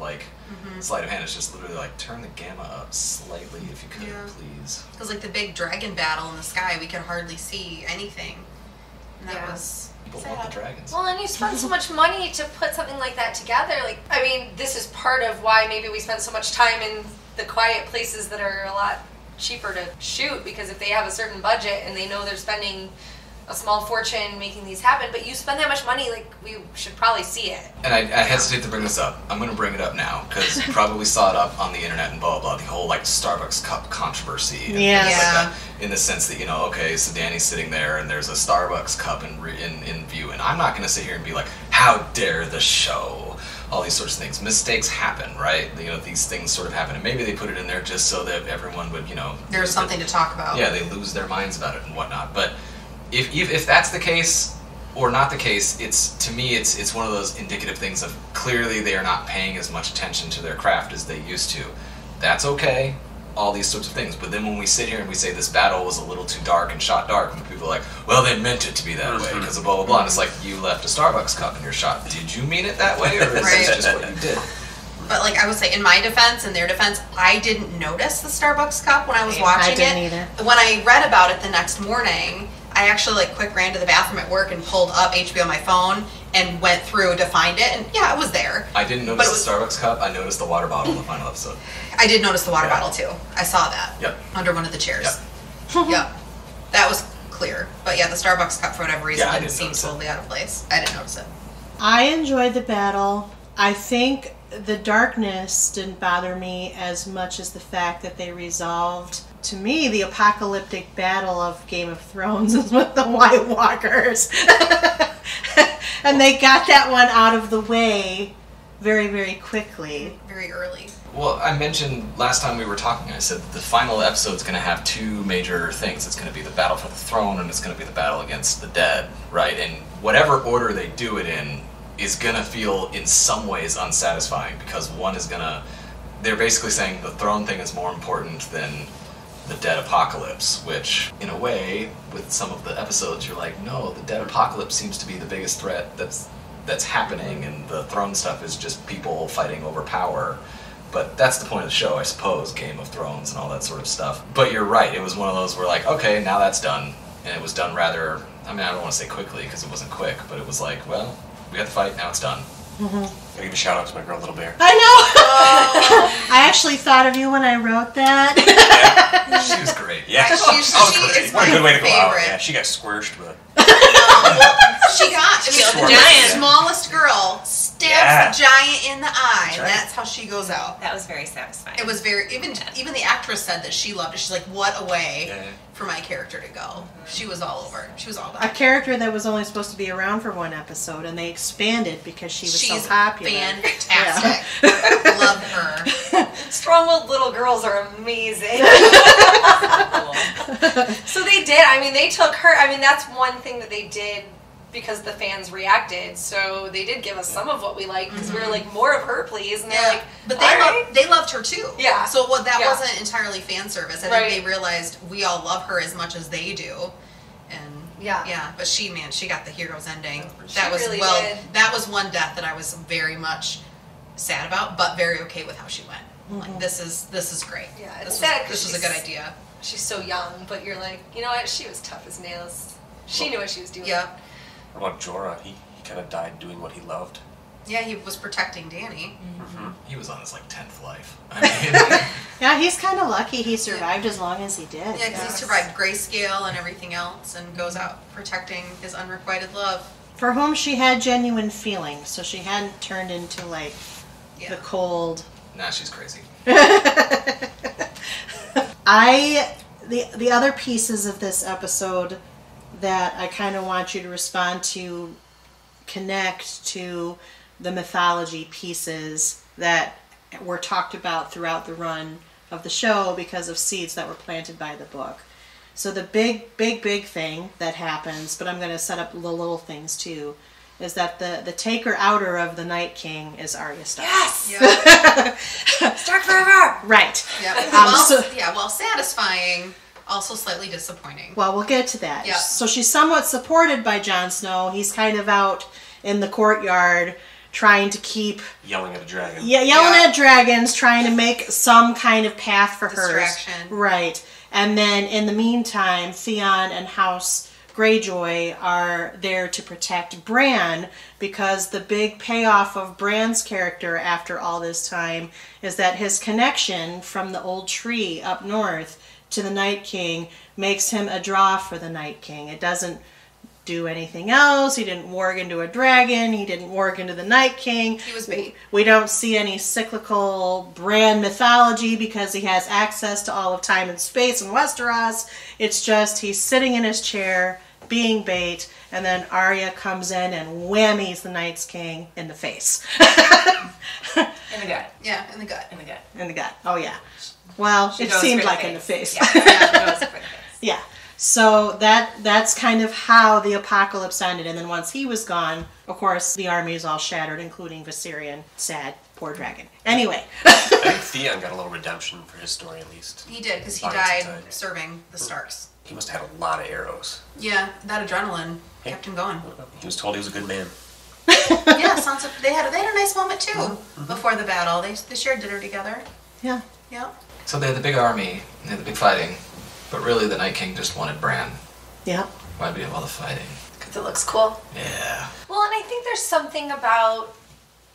sleight of hand. It's just literally like, turn the gamma up slightly if you could, please. Because, the big dragon battle in the sky, we could hardly see anything. And that was... People love the dragons. Well, and you spend so much money to put something like that together. This is part of why maybe we spend so much time in the quiet places that are a lot cheaper to shoot, because if they have a certain budget and they know they're spending a small fortune making these happen, but you spend that much money, we should probably see it. And I hesitate to bring this up. I'm going to bring it up now, because you probably saw it up on the internet and blah, blah, blah, the whole, Starbucks cup controversy. And things like that, in the sense that, okay, so Danny's sitting there, and there's a Starbucks cup in view, and I'm not going to sit here and be like, how dare the show? All these sorts of things. Mistakes happen, right? These things sort of happen, and maybe they put it in there just so that everyone would, There's something to talk about. Yeah, they lose their minds about it and whatnot, but... If that's the case or not the case, to me it's one of those indicative things of clearly they are not paying as much attention to their craft as they used to. That's okay, all these sorts of things. But then when we sit here and we say this battle was a little too dark and shot dark, and people are like, well, they meant it to be that way because of blah blah blah. And it's like, you left a Starbucks cup in your shot. Did you mean it that way, or is this just what you did? But I would say, in my defense and their defense, I didn't notice the Starbucks cup when I was watching I didn't either. When I read about it the next morning, I actually quick ran to the bathroom at work and pulled up HBO on my phone and went through to find it, and it was there. I didn't notice the Starbucks cup. I noticed the water bottle in the final episode. I did notice the water bottle too. I saw that. Yep. Under one of the chairs. Yep. That was clear. But the Starbucks cup for whatever reason didn't seem totally out of place. I didn't notice it. I enjoyed the battle. I think the darkness didn't bother me as much as the fact that they resolved, to me, the apocalyptic battle of Game of Thrones is with the White Walkers. And they got that one out of the way very, very quickly. Very early. Well, I mentioned last time we were talking, I said the final episode's going to have two major things. It's going to be the battle for the throne, and it's going to be the battle against the dead, right? And whatever order they do it in is going to feel in some ways unsatisfying, because one is going to... They're basically saying the throne thing is more important than the dead apocalypse, which, in a way, with some of the episodes, you're like, no, the dead apocalypse seems to be the biggest threat that's happening, and the throne stuff is just people fighting over power. But that's the point of the show, I suppose, Game of Thrones and all that sort of stuff. But you're right, it was one of those where okay, now that's done. And it was done rather, I don't want to say quickly, because it wasn't quick, but it was like, well, we got the fight, now it's done. Gotta give a shout out to my girl Little Bear. I know! I actually thought of you when I wrote that. She was great. Yeah, She is what a good way to go out. favorite. Yeah, she got squished, but... She got killed the the giant. smallest girl stabs the giant in the eye. That's right. That's how she goes out. That was very satisfying. It was very even the actress said that she loved it. She's like, what a way for my character to go. She was all over. She was all about A it. character that was only supposed to be around for one episode, and they expanded because she's so popular. Fantastic. Loved her. Strong-willed little girls are amazing. So they did. They took her. That's one thing that they did because the fans reacted. So they did give us some of what we liked, because we were like, more of her, please. And they're like, but all they loved her too. Yeah. So that wasn't entirely fan service. I think they realized we all love her as much as they do. And but she got the hero's ending. That was really did. That was one death that I was very much sad about, but very okay with how she went. Like, this is great. Yeah, it's this sad. This was a good idea. She's so young, but you're like, you know what? She was tough as nails. She knew what she was doing. Yep. What about Jorah? He kind of died doing what he loved. Yeah, he was protecting Danny. He was on his 10th life. Yeah, he's kind of lucky he survived as long as he did. Yeah, because he survived grayscale and everything else, and goes out protecting his unrequited love. for whom she had genuine feelings, so she hadn't turned into like the cold. Nah, she's crazy. The other pieces of this episode that I kind of want you to respond to connect to the mythology pieces that were talked about throughout the run of the show because of seeds that were planted by the book. So the big thing that happens, but I'm going to set up the little things too, is that the taker-outer of the Night King is Arya Stark. Yes! Yep. Stark forever! Right. Yep. Well, satisfying, also slightly disappointing. Well, we'll get to that. Yep. So she's somewhat supported by Jon Snow. He's kind of out in the courtyard trying to keep... Yelling at a dragon. Yeah, yelling at dragons, trying to make some kind of path for her. Distraction. Right. And then in the meantime, Theon and House Greyjoy are there to protect Bran, because the big payoff of Bran's character after all this time is that his connection from the old tree up north to the Night King makes him a draw for the Night King. It doesn't do anything else. He didn't warg into a dragon. He didn't warg into the Night King. He was bait. We don't see any cyclical Bran mythology because he has access to all of time and space in Westeros. It's just he's sitting in his chair being bait, and then Arya comes in and whammies the Night King in the face. In the gut. Yeah, in the gut. In the gut. In the gut. Oh yeah. Well, She it goes seemed for the like in the face. Yeah, she goes for the face. Yeah. So that's kind of how the apocalypse ended. And then once he was gone, of course, the army is all shattered, including Viserion. Sad, poor dragon. Anyway. I think Theon got a little redemption for his story, at least. He did, because he Lots of died time. serving the Starks. He must have had a lot of arrows. Yeah, that adrenaline kept him going. He was told he was a good man. Yeah, sounds like they had a nice moment too before the battle. They shared dinner together. Yeah. Yeah. So they had the big army, and they had the big fighting, but really the Night King just wanted Bran. Yeah. Why'd we have all the fighting? Because it looks cool. Yeah. Well, and I think there's something about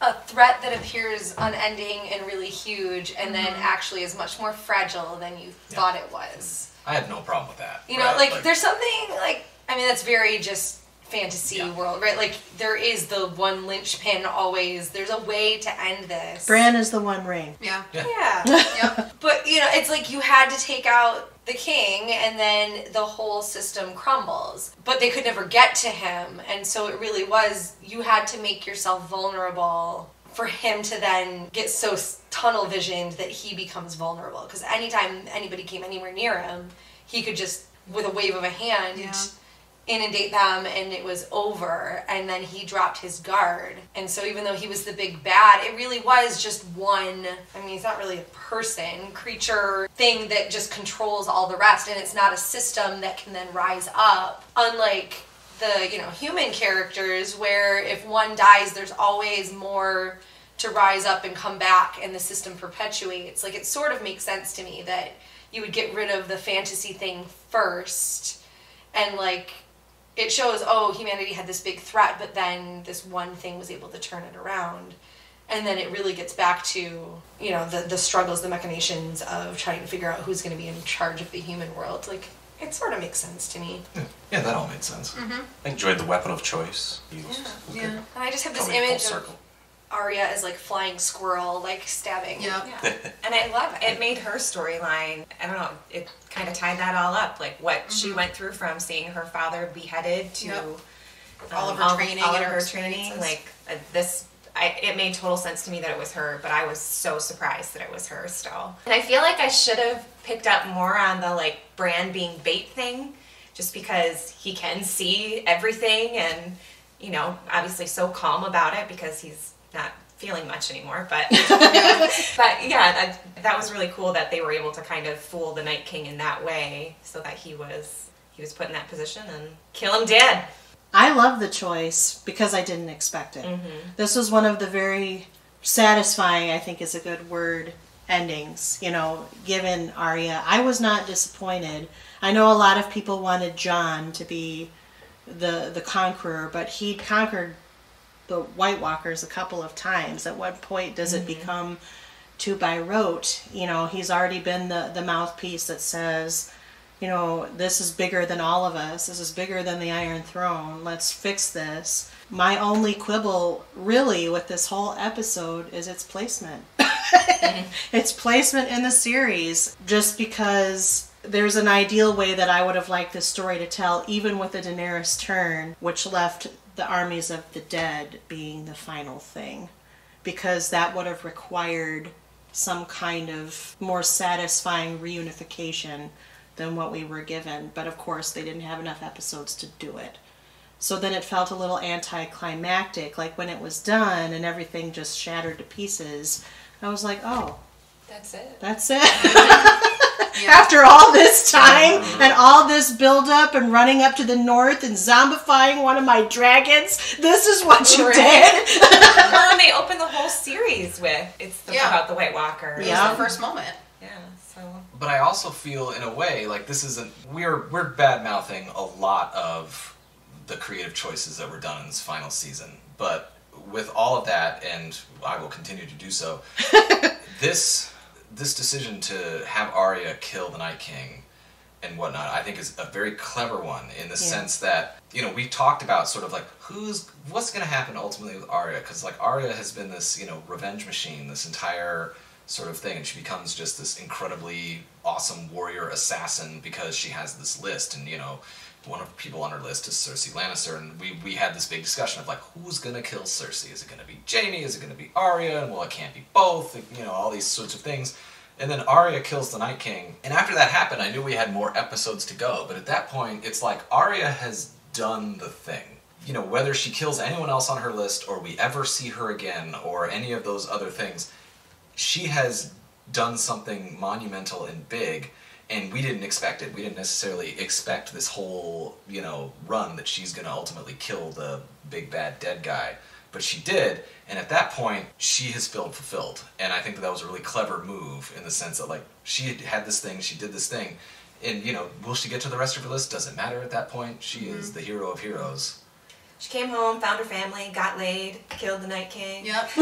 a threat that appears unending and really huge and then actually is much more fragile than you thought it was. I had no problem with that. You know, right? like there's something like, I mean, that's very just fantasy world, right? Like there is the one linchpin always. There's a way to end this. Bran is the One Ring. Yeah. Yeah. Yep. But, you know, it's like you had to take out the king and then the whole system crumbles. But they could never get to him. And so it really was, you had to make yourself vulnerable for him to then get so tunnel visioned that he becomes vulnerable. Because anytime anybody came anywhere near him, he could just, with a wave of a hand, inundate them and it was over. And then he dropped his guard. And so even though he was the big bad, it really was just one, I mean, he's not really a person, creature, thing that just controls all the rest. And it's not a system that can then rise up. Unlike the, you know, human characters where if one dies, there's always more to rise up and come back and the system perpetuates. Like, it sort of makes sense to me that you would get rid of the fantasy thing first and, like, it shows, oh, humanity had this big threat, but then this one thing was able to turn it around. And then it really gets back to, you know, the struggles, the machinations of trying to figure out who's going to be in charge of the human world. Like, it sort of makes sense to me. Yeah, that all made sense. I enjoyed the weapon of choice used. Yeah. And I just have this Coming full image circle. of Arya as, like, flying squirrel, like, stabbing. Yeah. And I love it. It made her storyline, I don't know, it kind of tied that all up. Like what she went through from seeing her father beheaded to all of her training all and of her her training. experiences. Like it made total sense to me that it was her, but I was so surprised that it was her still. And I feel like I should have picked up more on the like Bran being bait thing, just because he can see everything and, you know, obviously so calm about it because he's not feeling much anymore, but but yeah, that was really cool that they were able to kind of fool the Night King in that way so that he was put in that position and kill him dead. I love the choice because I didn't expect it. This was one of the very satisfying, I think is a good word, endings, you know, given Arya. I was not disappointed. I know a lot of people wanted Jon to be the conqueror, but he conquered the White Walkers a couple of times. At what point does it become too by rote? You know, he's already been the mouthpiece that says, you know, this is bigger than all of us. This is bigger than the Iron Throne. Let's fix this. My only quibble, really, with this whole episode is its placement. Its placement in the series. Just because there's an ideal way that I would have liked this story to tell, even with the Daenerys turn, which left the armies of the dead being the final thing. Because that would have required some kind of more satisfying reunification than what we were given. But of course, they didn't have enough episodes to do it. So then it felt a little anticlimactic, like when it was done and everything just shattered to pieces. I was like, oh, That's it. that's it. After all this time and all this build-up and running up to the north and zombifying one of my dragons, this is what you did? Well, and they opened the whole series with about the White Walker. It was the first moment. Yeah, so... But I also feel, in a way, like this isn't... We're bad-mouthing a lot of the creative choices that were done in this final season. But with all of that, and I will continue to do so, this decision to have Arya kill the Night King and whatnot, I think is a very clever one in the sense that, you know, we talked about sort of like what's going to happen ultimately with Arya, because like Arya has been this, you know, revenge machine this entire sort of thing, and she becomes just this incredibly awesome warrior assassin because she has this list, and you know, one of the people on her list is Cersei Lannister, and we had this big discussion of like, who's gonna kill Cersei? Is it gonna be Jaime? Is it gonna be Arya? And well, it can't be both, you know, all these sorts of things. And then Arya kills the Night King, and after that happened, I knew we had more episodes to go, but at that point, it's like Arya has done the thing. You know, whether she kills anyone else on her list, or we ever see her again, or any of those other things, she has done something monumental and big, and we didn't expect it. We didn't necessarily expect this whole, you know, run that she's going to ultimately kill the big bad dead guy. But she did, and at that point, she has fulfilled. And I think that was a really clever move in the sense that, like, she had this thing, she did this thing, and, you know, will she get to the rest of her list? Doesn't matter at that point. She is the hero of heroes. She came home, found her family, got laid, killed the Night King. Yep. She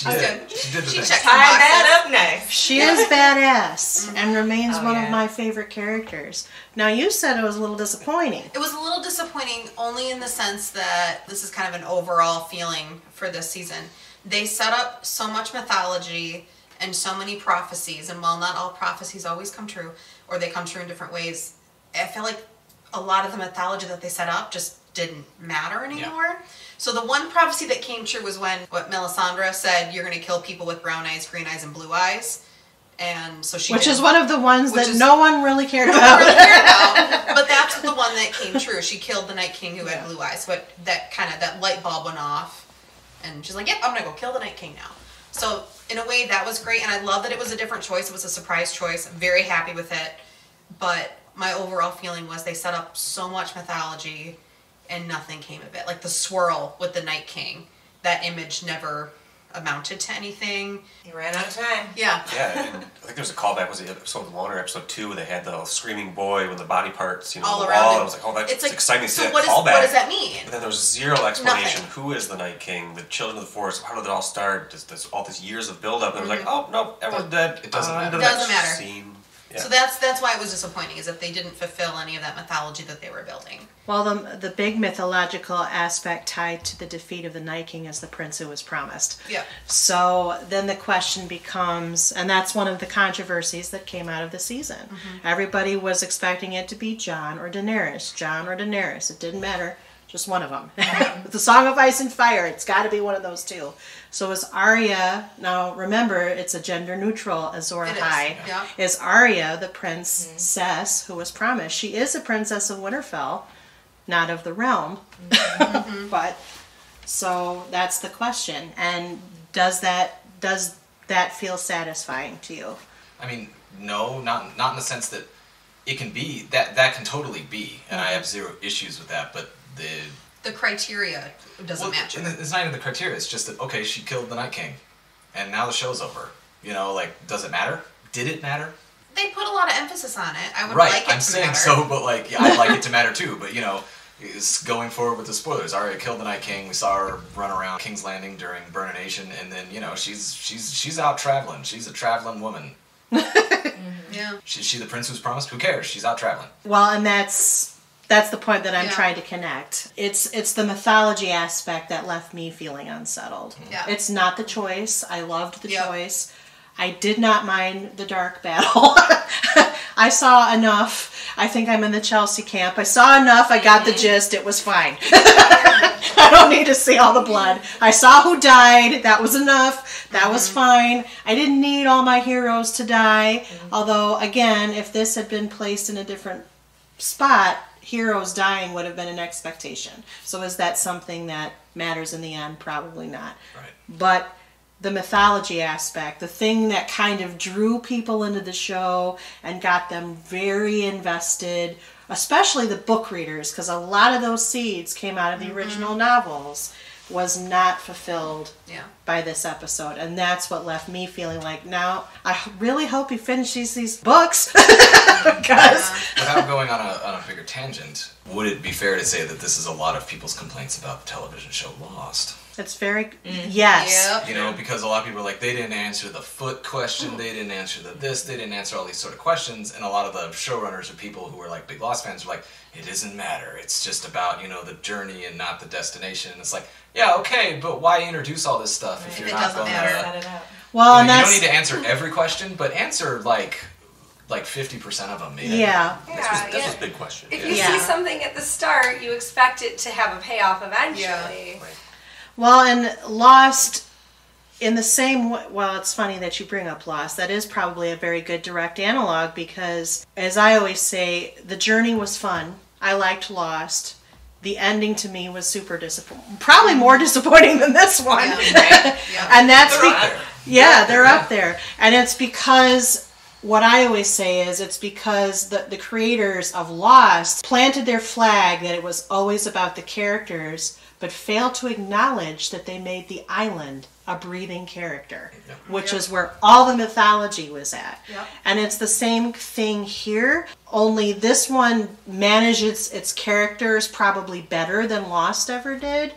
did. She did the thing. checked Tied that up nice. She is badass and remains one of my favorite characters. Now, you said it was a little disappointing. It was a little disappointing only in the sense that this is kind of an overall feeling for this season. They set up so much mythology and so many prophecies, and while not all prophecies always come true, or they come true in different ways, I feel like a lot of the mythology that they set up just didn't matter anymore. Yeah. So the one prophecy that came true was when Melisandre said, you're going to kill people with brown eyes, green eyes, and blue eyes. And so she Which did. is one of the ones that no one really cared about. But that's the one that came true. She killed the Night King who had blue eyes. But that light bulb went off. And she's like, yep, I'm going to go kill the Night King now. So in a way, that was great. And I love that it was a different choice. It was a surprise choice. I'm very happy with it. But my overall feeling was they set up so much mythology and nothing came of it. Like the swirl with the Night King, that image never amounted to anything. You ran out of time. Yeah. Yeah, and I think there's a callback. Was it episode 1 or episode 2 where they had the screaming boy with the body parts, you know, all on the around wall? it. And I was like, oh, that's It's like, exciting to see so that what callback. does that mean? But then there was zero explanation. Nothing. Who is the Night King? The Children of the Forest? How did it all start? All this years of build-up. And it was like, oh, no, everyone's dead. It doesn't matter. It doesn't matter. Scene. Yeah. So that's why it was disappointing, is that they didn't fulfill any of that mythology that they were building. Well, the big mythological aspect tied to the defeat of the Night King is the prince who was promised. Yeah. So then the question becomes, and that's one of the controversies that came out of the season. Everybody was expecting it to be Jon or Daenerys. Jon or Daenerys. It didn't matter. Just one of them. With the Song of Ice and Fire, it's got to be one of those two. So is Arya, now remember, it's a gender-neutral Azor Ahai. Yeah. Is Arya the princess who was promised? She is a princess of Winterfell, not of the realm. But, so that's the question. And does that feel satisfying to you? I mean, no, not in the sense that it can be, that can totally be, and I have zero issues with that, but the criteria doesn't match. It's not even the criteria, it's just that, okay, she killed the Night King, and now the show's over. You know, like, does it matter? Did it matter? They put a lot of emphasis on it. I would right, like it to I'm saying matter. so, but like, yeah, I'd like it to matter too, but you know, it's going forward with the spoilers. Arya killed the Night King, we saw her run around King's Landing during Burning Nation, and then, you know, she's out traveling. She's a traveling woman. Yeah. Is she the prince who's promised? Who cares? She's out traveling. Well, and that's the point that I'm trying to connect. It's the mythology aspect that left me feeling unsettled. Yeah. It's not the choice. I loved the choice. I did not mind the dark battle. I saw enough. I think I'm in the Chelsea camp. I saw enough. I got the gist. It was fine. I don't need to see all the blood. I saw who died. That was enough. That was fine. I didn't need all my heroes to die. Although, again, if this had been placed in a different spot, heroes dying would have been an expectation. So is that something that matters in the end? Probably not. Right. But the mythology aspect, the thing that kind of drew people into the show and got them very invested, especially the book readers, because a lot of those seeds came out of the original novels, was not fulfilled by this episode. And that's what left me feeling like, now, I really hope he finishes these books. Because without going on a bigger tangent, would it be fair to say that this is a lot of people's complaints about the television show Lost? it's very, yes. Yep. You know, because a lot of people are like, they didn't answer the foot question, they didn't answer the this, they didn't answer all these sort of questions, and a lot of the showrunners or people who are like big Lost fans are like, it doesn't matter, it's just about, you know, the journey and not the destination. And it's like, yeah, okay, but why introduce all this stuff if you're not going to... Set it up. Well, you know, and you that's... don't need to answer every question, but answer like 50% of them, maybe. Yeah. This was a big question. If you see something at the start, you expect it to have a payoff eventually. Yeah. Right. Well, and Lost, in the same way, well, it's funny that you bring up Lost. That is probably a very good direct analog because, as I always say, the journey was fun. I liked Lost. The ending to me was super disappointing. Probably more disappointing than this one. Yeah, right. Yeah. And that's They're up there. Yeah, they're up there. And it's because... What I always say is it's because the creators of Lost planted their flag that it was always about the characters, but failed to acknowledge that they made the island a breathing character, which is where all the mythology was at. Yep. And it's the same thing here, only this one manages its characters probably better than Lost ever did.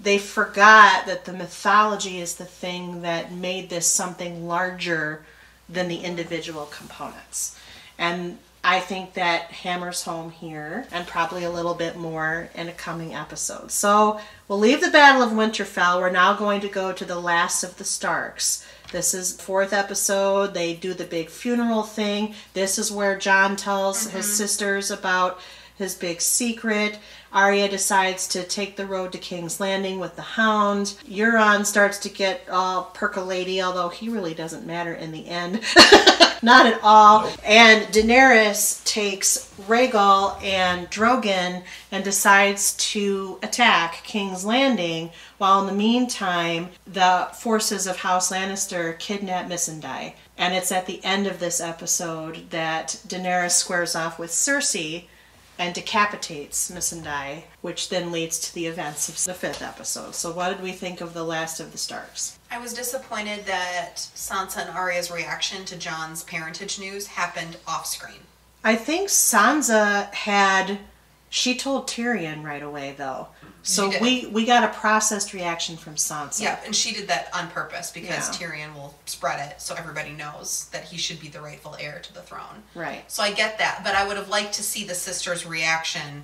They forgot that the mythology is the thing that made this something larger than the individual components. And I think that hammers home here, and probably a little bit more in a coming episode. So we'll leave the Battle of Winterfell. We're now going to go to the Last of the Starks. This is the 4th episode. They do the big funeral thing. This is where Jon tells his sisters about his big secret. Arya decides to take the road to King's Landing with the Hound. Euron starts to get all percolaty, although he really doesn't matter in the end. Not at all. Nope. And Daenerys takes Rhaegal and Drogon and decides to attack King's Landing, while in the meantime, the forces of House Lannister kidnap Missandei. And it's at the end of this episode that Daenerys squares off with Cersei and decapitates Missandei, which then leads to the events of the 5th episode. So what did we think of the Last of the Starks? I was disappointed that Sansa and Arya's reaction to Jon's parentage news happened off screen. I think Sansa she told Tyrion right away, though. So we got a processed reaction from Sansa. Yeah, and she did that on purpose because Tyrion will spread it so everybody knows that he should be the rightful heir to the throne. Right. So I get that, but I would have liked to see the sisters' reaction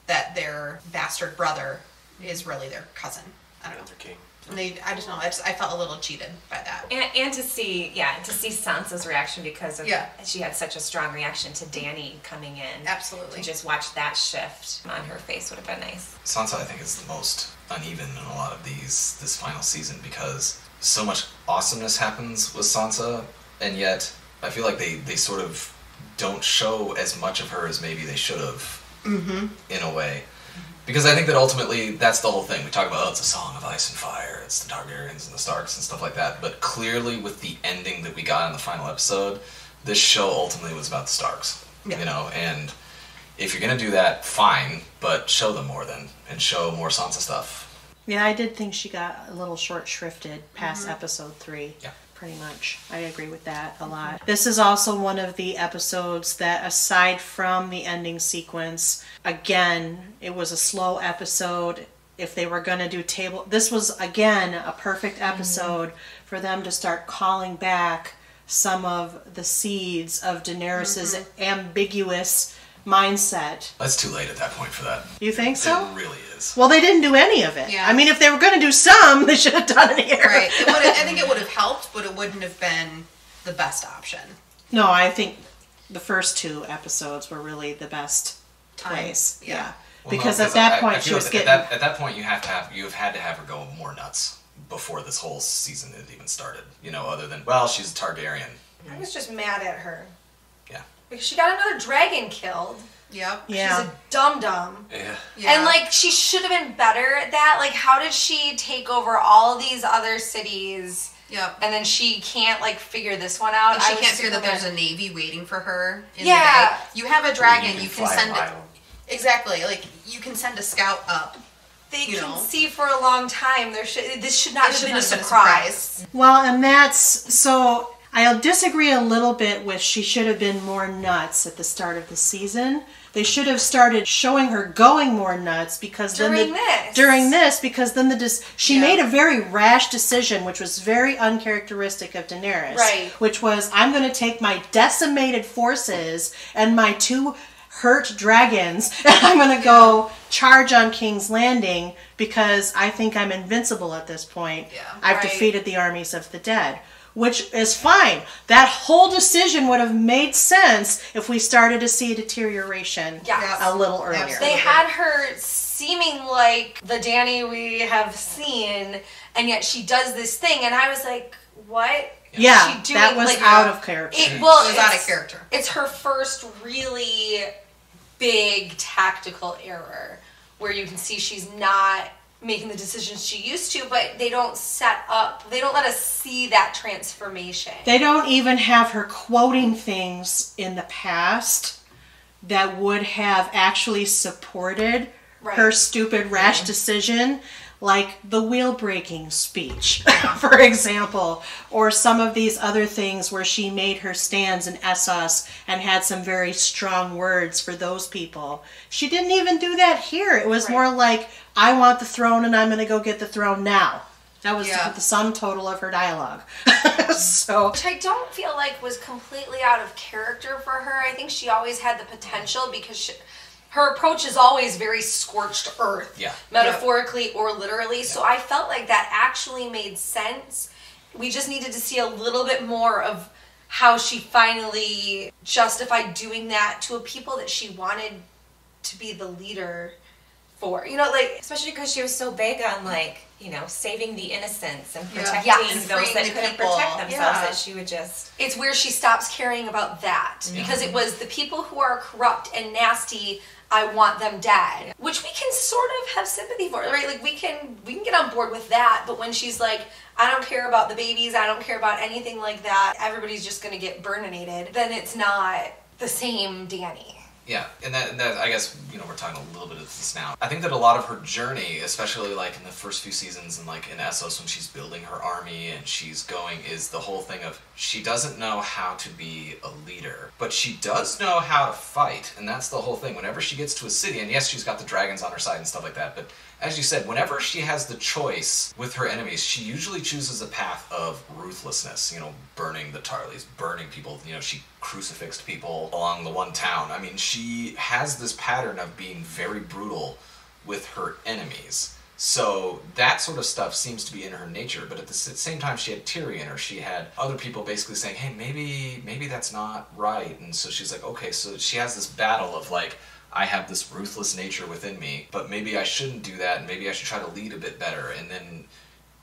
that their bastard brother is really their cousin. I don't know. Their king. And I just know. I felt a little cheated by that. And to see Sansa's reaction because of she had such a strong reaction to Dany coming in. Absolutely. To just watch that shift on her face would have been nice. Sansa, I think, is the most uneven in a lot of this final season because so much awesomeness happens with Sansa, and yet I feel like they sort of don't show as much of her as maybe they should have in a way. Because I think that ultimately, that's the whole thing. We talk about, it's a song of ice and fire, it's the Targaryens and the Starks and stuff like that, but clearly with the ending that we got in the final episode, this show ultimately was about the Starks. Yeah. You know, and if you're going to do that, fine, but show them more then, and show more Sansa stuff. Yeah, I did think she got a little short-shrifted past episode 3. Yeah. Pretty much. I agree with that a lot. This is also one of the episodes that, aside from the ending sequence, again, it was a slow episode. If they were going to do this was, again, a perfect episode for them to start calling back some of the seeds of Daenerys's ambiguous mindset. That's too late at that point for that. You think so? It really is. Well, they didn't do any of it. Yeah. I mean, if they were going to do some, they should have done it here. Right. I think it would have helped, but it wouldn't have been the best option. No, I think the first 2 episodes were really the best place. Yeah. Well, because no, at that point I she feel was like getting... At that point, you've had to have her go more nuts before this whole season had even started. You know, other than, well, she's a Targaryen. I was just mad at her. Yeah. Because she got another dragon killed. Yep. Yeah. She's a dum-dum. Yeah. And, like, she should have been better at that. Like, how did she take over all these other cities... Yep. And then she can't, like, figure this one out. And she can't figure that there's a navy waiting for her in the Yeah. bay. You have a dragon, you can fly send a it. mile. Exactly. Like, you can send a scout up. They you can know. see for a long time. This should not It have should been not a have been a surprise. Well, and that's... So, I'll disagree a little bit with she should have been more nuts at the start of the season. They should have started showing her going more nuts because During then she Yeah. made a very rash decision, which was very uncharacteristic of Daenerys. Right. Which was, I'm going to take my decimated forces and my 2 hurt dragons, and I'm going to go charge on King's Landing because I think I'm invincible at this point. Yeah. I've Right. defeated the armies of the dead. Which is fine. That whole decision would have made sense if we started to see a deterioration Yes. a little earlier. Absolutely. They had her seeming like the Dany we have seen, and yet she does this thing, and I was like, what? Yeah, is she doing? that was Like, out of character. It was out of character. It's her first really big tactical error where you can see she's not making the decisions she used to, but they don't let us see that transformation. They don't even have her quoting things in the past that would have actually supported her stupid rash decision, like the wheel breaking speech, for example, or some of these other things where she made her stands in Essos and had some very strong words for those people. She didn't even do that here. It was more like, I want the throne and I'm going to go get the throne now. That was the sum total of her dialogue. So, Which I don't feel like was completely out of character for her. I think she always had the potential because her approach is always very scorched earth, metaphorically or literally. So I felt like that actually made sense. We just needed to see a little bit more of how she finally justified doing that to a people that she wanted to be the leader for. You know, like, especially because she was so big on, like, you know, saving the innocents and protecting Yes. those that Freeing the couldn't people. protect themselves, Yeah. that she would just... it's where she stops caring about that because it was the people who are corrupt and nasty, I want them dead, which we can sort of have sympathy for, right? Like we can get on board with that, but when she's like, I don't care about the babies, I don't care about anything like that, everybody's just gonna get burninated, then it's not the same Dany. Yeah, and that I guess, you know, we're talking a little bit of this now. I think that a lot of her journey, especially like in the first few seasons and like in Essos when she's building her army and she's going, is the whole thing of she doesn't know how to be a leader, but she does know how to fight, and that's the whole thing. Whenever she gets to a city, and yes, she's got the dragons on her side and stuff like that, but as you said, whenever she has the choice with her enemies, she usually chooses a path of ruthlessness, you know, burning the Tarleys, burning people, you know, she crucifixed people along the one town. I mean, she has this pattern of being very brutal with her enemies. So that sort of stuff seems to be in her nature, but at the same time she had Tyrion, or she had other people basically saying, hey, maybe that's not right. And so she's like, okay, so she has this battle of like, I have this ruthless nature within me, but maybe I shouldn't do that, and maybe I should try to lead a bit better. And then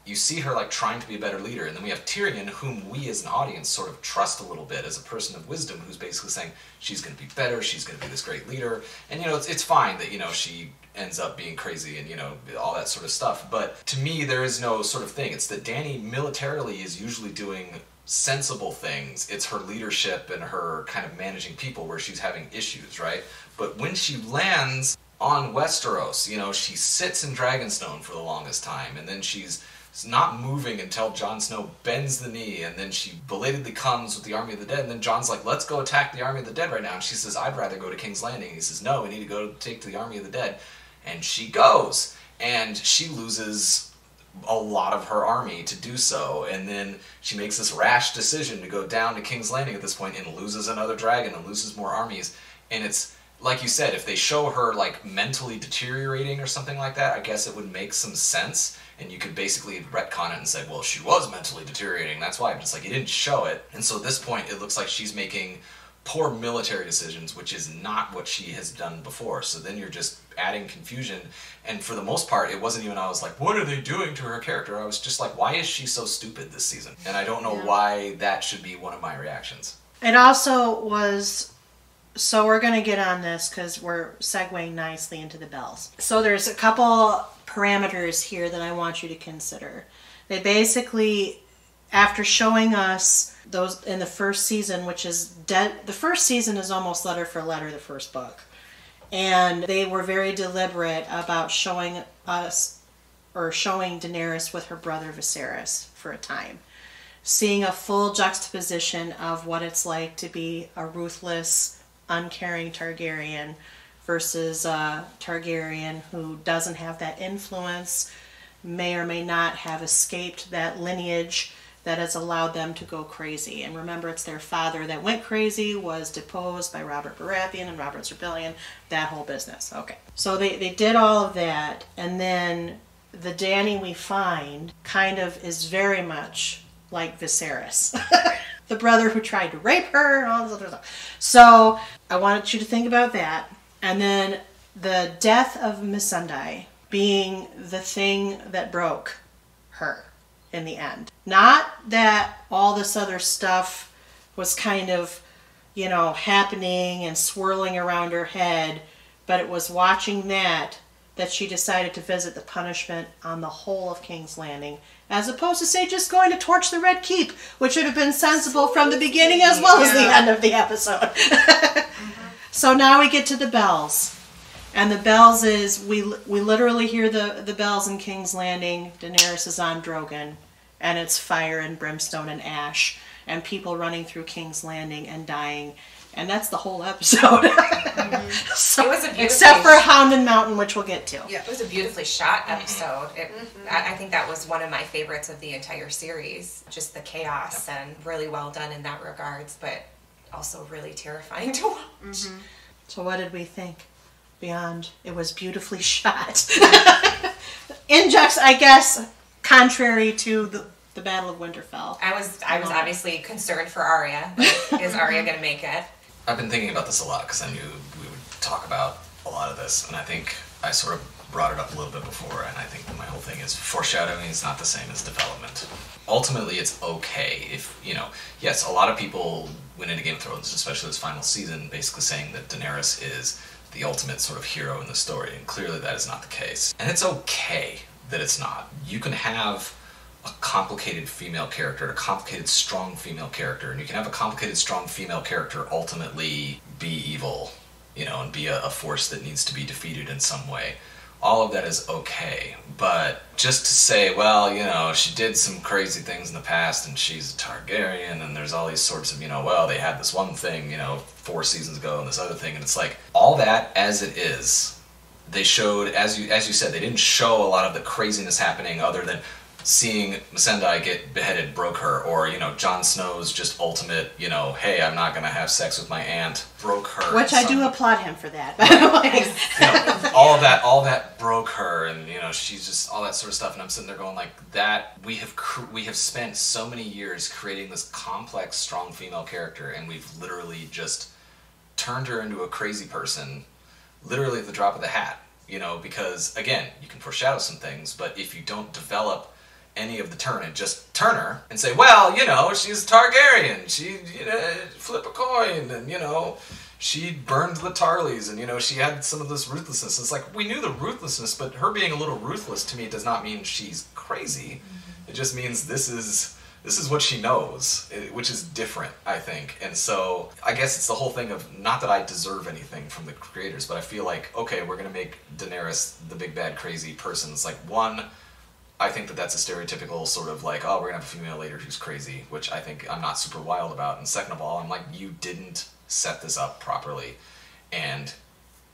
you see her like trying to be a better leader, and then we have Tyrion, whom we as an audience sort of trust a little bit as a person of wisdom, who's basically saying she's going to be better, she's going to be this great leader. And you know, it's fine that, you know, she ends up being crazy and, you know, all that sort of stuff. But to me, there is no sort of thing. It's that Dany militarily is usually doing sensible things. It's her leadership and her kind of managing people where she's having issues, right? But when she lands on Westeros, you know, she sits in Dragonstone for the longest time, and then she's not moving until Jon Snow bends the knee, and then she belatedly comes with the Army of the Dead, and then Jon's like, let's go attack the Army of the Dead right now, and she says, I'd rather go to King's Landing. And he says, no, we need to go take to the Army of the Dead. And she goes, and she loses a lot of her army to do so, and then she makes this rash decision to go down to King's Landing at this point and loses another dragon and loses more armies. And it's like you said, if they show her like mentally deteriorating or something like that, I guess it would make some sense, and you could basically retcon it and say, well, she was mentally deteriorating, that's why. But it's like, you didn't show it, and so at this point it looks like she's making poor military decisions, which is not what she has done before. So then you're just adding confusion, and for the most part it wasn't even, I was like, what are they doing to her character? I was just like, why is she so stupid this season? And I don't know why that should be one of my reactions. It also was, so we're going to get on this because we're segueing nicely into the bells. So there's a couple parameters here that I want you to consider. They basically, after showing us those in the first season, which is the first season is almost letter for letter the first book, and they were very deliberate about showing us, or showing Daenerys with her brother Viserys for a time, seeing a full juxtaposition of what it's like to be a ruthless, uncaring Targaryen versus a Targaryen who doesn't have that influence, may or may not have escaped that lineage that has allowed them to go crazy. And remember, it's their father that went crazy, was deposed by Robert Baratheon and Robert's Rebellion, that whole business. Okay. So they did all of that, and then the Dany we find kind of is very much like Viserys. The brother who tried to rape her and all this other stuff. So I wanted you to think about that. And then the death of Missandei being the thing that broke her in the end. Not that all this other stuff was kind of, happening and swirling around her head, but it was watching that she decided to visit the punishment on the whole of King's Landing, as opposed to, say, just going to torch the Red Keep, which would have been sensible from the beginning as well as the end of the episode. So now we get to the bells. And the bells is, we literally hear the bells in King's Landing. Daenerys is on Drogon, and it's fire and brimstone and ash, and people running through King's Landing and dying. And that's the whole episode. So, it was a beautifully except for Hounded Mountain, which we'll get to. Yeah, it was a beautifully shot episode. I think that was one of my favorites of the entire series. Just the chaos and really well done in that regards, but also really terrifying to watch. So what did we think? Beyond, it was beautifully shot. I guess, contrary to the Battle of Winterfell. I was obviously concerned for Arya. Like, is Arya going to make it? I've been thinking about this a lot because I knew we would talk about a lot of this, and I think I sort of brought it up a little bit before, and I think my whole thing is foreshadowing is not the same as development. Ultimately, it's okay if, yes, a lot of people went into Game of Thrones, especially this final season, basically saying that Daenerys is the ultimate sort of hero in the story, and clearly that is not the case. And it's okay that it's not. You can have a complicated female character, a complicated, strong female character, and you can have a complicated, strong female character ultimately be evil, and be a force that needs to be defeated in some way. All of that is okay, but just to say, well, she did some crazy things in the past, and she's a Targaryen, and there's all these sorts of, well, they had this one thing, 4 seasons ago, and this other thing, and it's like, all that as it is, they showed, as you said, they didn't show a lot of the craziness happening other than seeing Missandei get beheaded broke her, or, Jon Snow's just ultimate, hey, I'm not gonna have sex with my aunt, broke her. Which I do applaud him for that, by the way. All that broke her, and, she's just, all that sort of stuff, and I'm sitting there going like, that, we have spent so many years creating this complex, strong female character, and we've literally just turned her into a crazy person, literally at the drop of the hat, because, again, you can foreshadow some things, but if you don't develop any of the turn and just turn her and say, well, she's a Targaryen, she, flip a coin, and, she burned the Tarleys, and, she had some of this ruthlessness. It's like, we knew the ruthlessness, but her being a little ruthless to me does not mean she's crazy. It just means this is what she knows, which is different, I think. And so I guess it's the whole thing of, not that I deserve anything from the creators, but I feel like, okay, we're going to make Daenerys the big bad crazy person. It's like, one, I think that's a stereotypical sort of like, oh, we're going to have a female leader who's crazy, which I think I'm not super wild about. And second of all, I'm like, you didn't set this up properly. And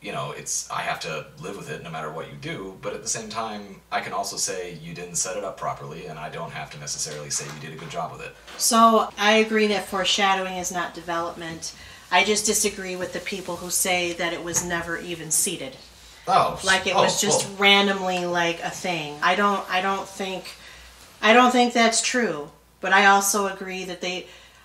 I have to live with it no matter what you do, but at the same time, I can also say you didn't set it up properly, and I don't have to necessarily say you did a good job with it. So I agree that foreshadowing is not development. I just disagree with the people who say that it was never even seeded. Like it was just randomly like a thing. I don't think that's true. But I also agree that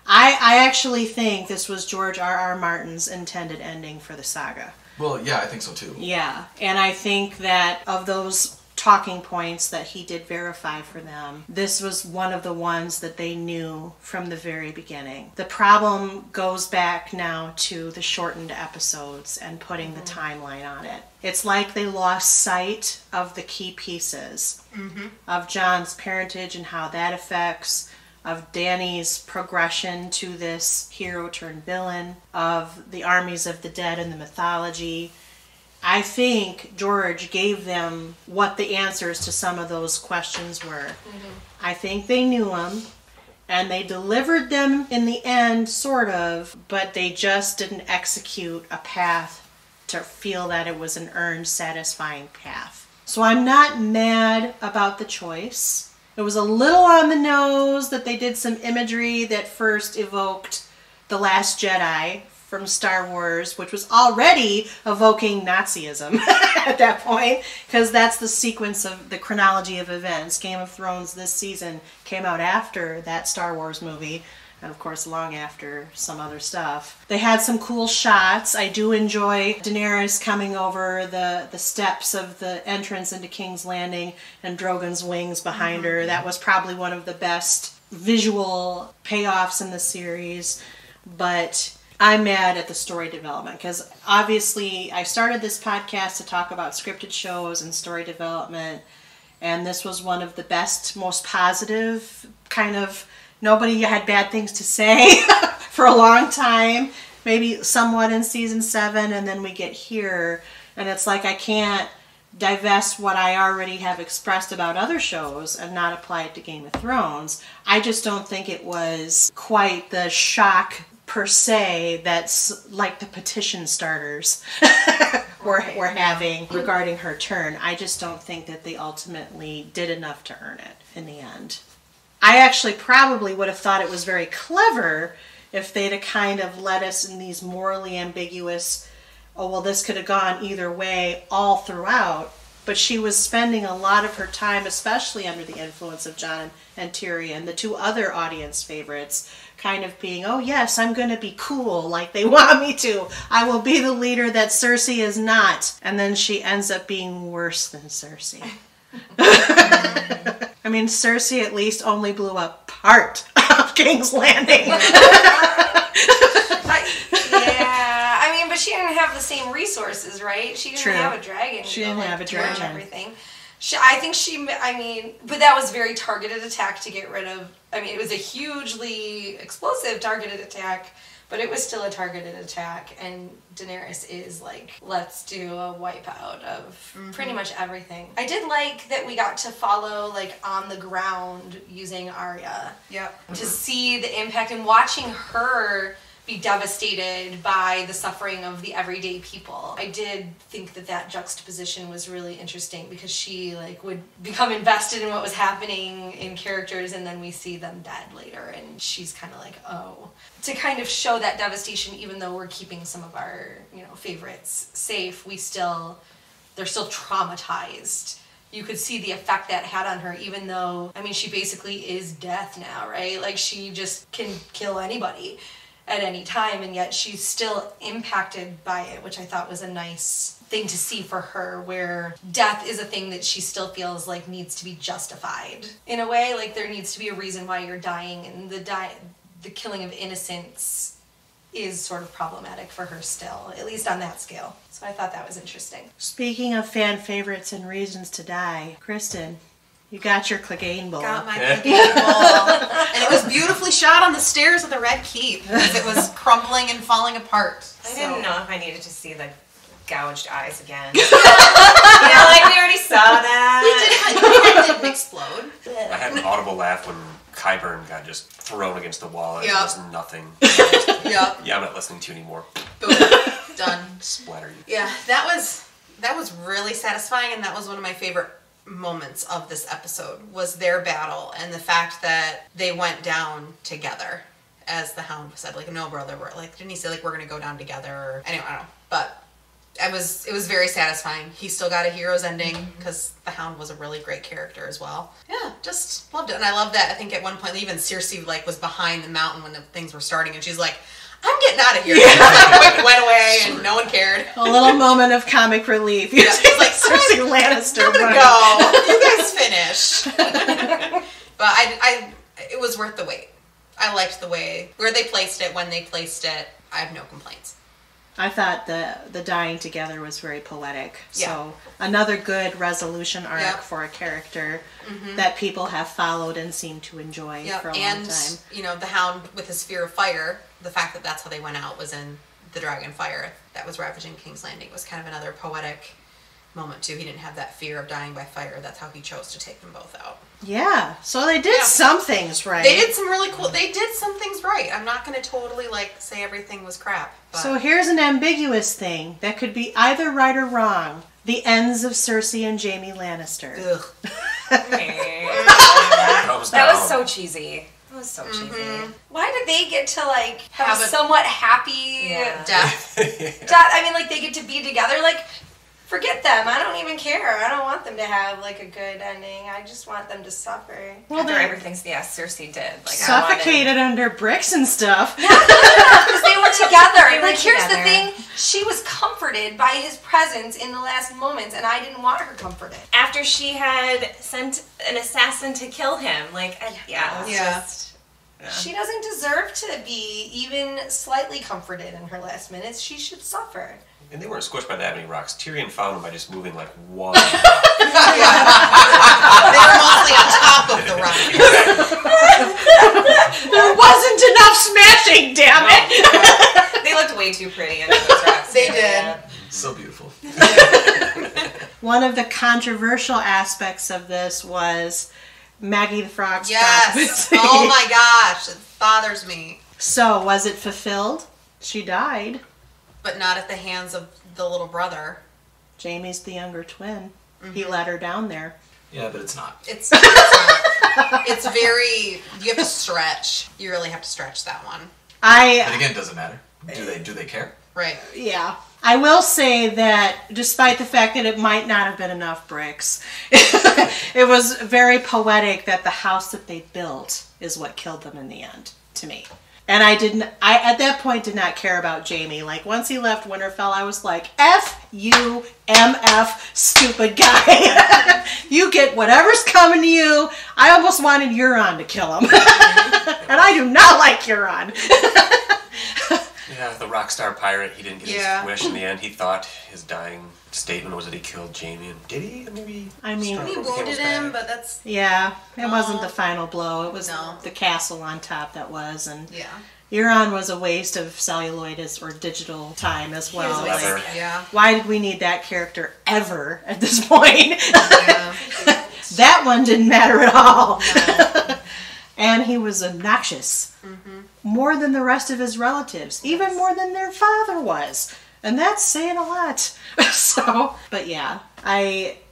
I actually think this was George R.R. Martin's intended ending for the saga. Well, yeah, I think so too. Yeah, and I think that of those talking points that he did verify for them, this was one of the ones that they knew from the very beginning. The problem goes back now to the shortened episodes and putting the timeline on it. It's like they lost sight of the key pieces of John's parentage and how that affects, of Danny's progression to this hero turned villain, of the armies of the dead and the mythology. I think George gave them what the answers to some of those questions were. I think they knew them, and they delivered them in the end, sort of, but they just didn't execute a path to feel that it was an earned, satisfying path. So I'm not mad about the choice. It was a little on the nose that they did some imagery that first evoked The Last Jedi from Star Wars, which was already evoking Nazism at that point, because that's the sequence of the chronology of events. Game of Thrones this season came out after that Star Wars movie, and of course long after some other stuff. They had some cool shots. I do enjoy Daenerys coming over the steps of the entrance into King's Landing and Drogon's wings behind her. That was probably one of the best visual payoffs in the series, but I'm mad at the story development, because obviously I started this podcast to talk about scripted shows and story development, and this was one of the best, most positive, kind of nobody had bad things to say for a long time, maybe somewhat in season 7, and then we get here, and it's like I can't divest what I already have expressed about other shows and not apply it to Game of Thrones. I just don't think it was quite the shock per se that's like the petition starters we're having regarding her turn. I just don't think that they ultimately did enough to earn it in the end. I actually probably would have thought it was very clever if they'd have kind of let us in these morally ambiguous, oh, well, this could have gone either way all throughout. But she was spending a lot of her time, especially under the influence of Jon and Tyrion, the two other audience favorites, kind of being, oh yes, I'm going to be cool like they want me to. I will be the leader that Cersei is not. And then she ends up being worse than Cersei. I mean, Cersei at least only blew up part of King's Landing. But she didn't have the same resources, right? She didn't have a dragon. She didn't have a dragon. Everything. But that was very targeted attack to get rid of. I mean, it was a hugely explosive targeted attack, but it was still a targeted attack. And Daenerys is like, let's do a wipeout of pretty much everything. I did like that we got to follow like on the ground using Arya. Yep. To see the impact and watching her be devastated by the suffering of the everyday people. I did think that juxtaposition was really interesting, because she like would become invested in what was happening in characters, and then we see them dead later, and she's kind of like, oh. To kind of show that devastation, even though we're keeping some of our, favorites safe, they're still traumatized. You could see the effect that had on her, even though, she basically is death now, right? Like, she just can kill anybody at any time, and yet she's still impacted by it, which I thought was a nice thing to see for her, where death is a thing that she still feels like needs to be justified. In a way, like there needs to be a reason why you're dying, and the killing of innocents is sort of problematic for her still, at least on that scale. So I thought that was interesting. Speaking of fan favorites and reasons to die, Kristen, you got your Clegane bowl. Got my Clegane bowl. And it was beautifully shot on the stairs of the Red Keep, because it was crumbling and falling apart. I didn't know if I needed to see the gouged eyes again. We already saw that. It didn't explode. I had an audible laugh when Qyburn got just thrown against the wall. And Yep. it was nothing. Yep. Yeah, I'm not listening to you anymore. Boom. Done. Splatter you. Yeah, that was really satisfying, and that was one of my favorite moments of this episode, was their battle and the fact that they went down together. As the Hound said, like, no, brother, we're like, didn't he say, like, we're gonna go down together? Or, anyway, I don't know. But it was very satisfying. He still got a hero's ending, because the Hound was a really great character as well. Yeah, just loved it. And I love that, I think at one point, even Cersei, like, was behind the mountain when the things were starting, and she's like, I'm getting out of here. Yeah. Went away, and no one cared. A little moment of comic relief. Yeah, it's like, Cersei Lannister. I'm gonna go. You guys finish. But it was worth the wait. I liked the way, where they placed it, when they placed it. I have no complaints. I thought the dying together was very poetic. Yeah. So another good resolution arc Yep. for a character that people have followed and seem to enjoy for a long time. You know, the Hound with his fear of fire, the fact that that's how they went out was in the Dragon Fire that was ravaging King's Landing was kind of another poetic moment too. He didn't have that fear of dying by fire. That's how he chose to take them both out. Yeah. So they did some things right. They did some really cool. They did some things right. I'm not going to totally say everything was crap. But. So here's an ambiguous thing that could be either right or wrong. The ends of Cersei and Jaime Lannister. Ugh. That was so cheesy. That was so cheesy. Why did they get to have Have a a- somewhat happy Death. death? I mean, they get to be together. Forget them. I don't even care. I don't want them to have a good ending. I just want them to suffer. Well, After they everything Cersei did. suffocated under bricks and stuff. Because they were together. Here's the together. thing. She was comforted by his presence in the last moments, and I didn't want her comforted. After she had sent an assassin to kill him. It was Yeah. just... She doesn't deserve to be even slightly comforted in her last minutes. She should suffer. And they weren't squished by that many rocks. Tyrion found them by just moving like one. They were mostly on top of the rock. There wasn't enough smashing, damn it! They looked way too pretty under those rocks. They did. So beautiful. One of the controversial aspects of this was Maggie the Frog's Yes. prophecy. Oh my gosh. It bothers me. So, was it fulfilled? She died. But not at the hands of the little brother. Jamie's the younger twin. He let her down there. Yeah, but it's not. It's not. It's very, you have to stretch. You really have to stretch that one. But again, it doesn't matter. Do they care? Right. Yeah. I will say that despite the fact that it might not have been enough bricks, it was very poetic that the house that they built is what killed them in the end, to me. And I at that point did not care about Jaime. Once he left Winterfell, I was like, F you, MF, stupid guy. You get whatever's coming to you. I almost wanted Euron to kill him. And I do not like Euron. Yeah, the rock star pirate, he didn't get Yeah. his wish in the end. He thought his dying statement was that he killed Jaime. And did he? Maybe. I mean, struck He from the wounded camel's him, back. but that's, yeah, it wasn't the final blow. It was No. the castle on top that was. And yeah. Euron was a waste of celluloid or digital time as well. He was a Ever. waste. Yeah. Why did we need that character ever at this point? Yeah. That one didn't matter at all. No. And he was obnoxious. More than the rest of his relatives. Even more than their father was. And that's saying a lot. But yeah,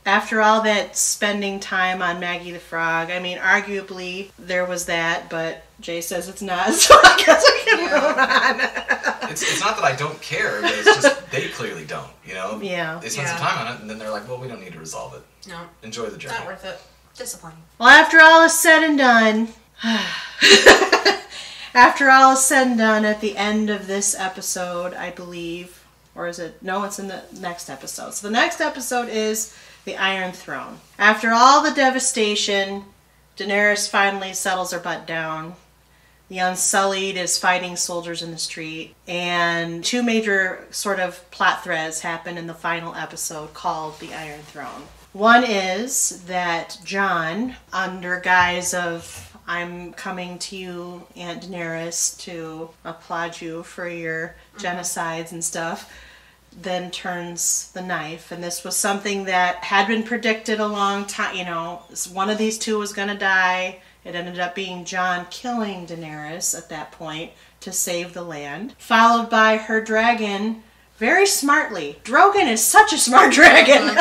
after all that spending time on Maggie the Frog, I mean, arguably there was that, but Jay says it's not, so I guess I can move on. It's not that I don't care, but it's just they clearly don't, Yeah. They spend some Yeah. time on it, and then they're like, well, we don't need to resolve it. No. Enjoy the journey. Not worth it. Disappointing. Well, after all is said and done, at the end of this episode, I believe, or is it? No, it's in the next episode. So the next episode is the Iron Throne. After all the devastation, Daenerys finally settles her butt down. The Unsullied is fighting soldiers in the street. And two major sort of plot threads happen in the final episode called the Iron Throne. One is that Jon, under guise of I'm coming to you, Aunt Daenerys, to applaud you for your genocides and stuff, then turns the knife. And this was something that had been predicted a long time. One of these two was going to die. It ended up being Jon killing Daenerys at that point to save the land, followed by her dragon very smartly. Drogon is such a smart dragon.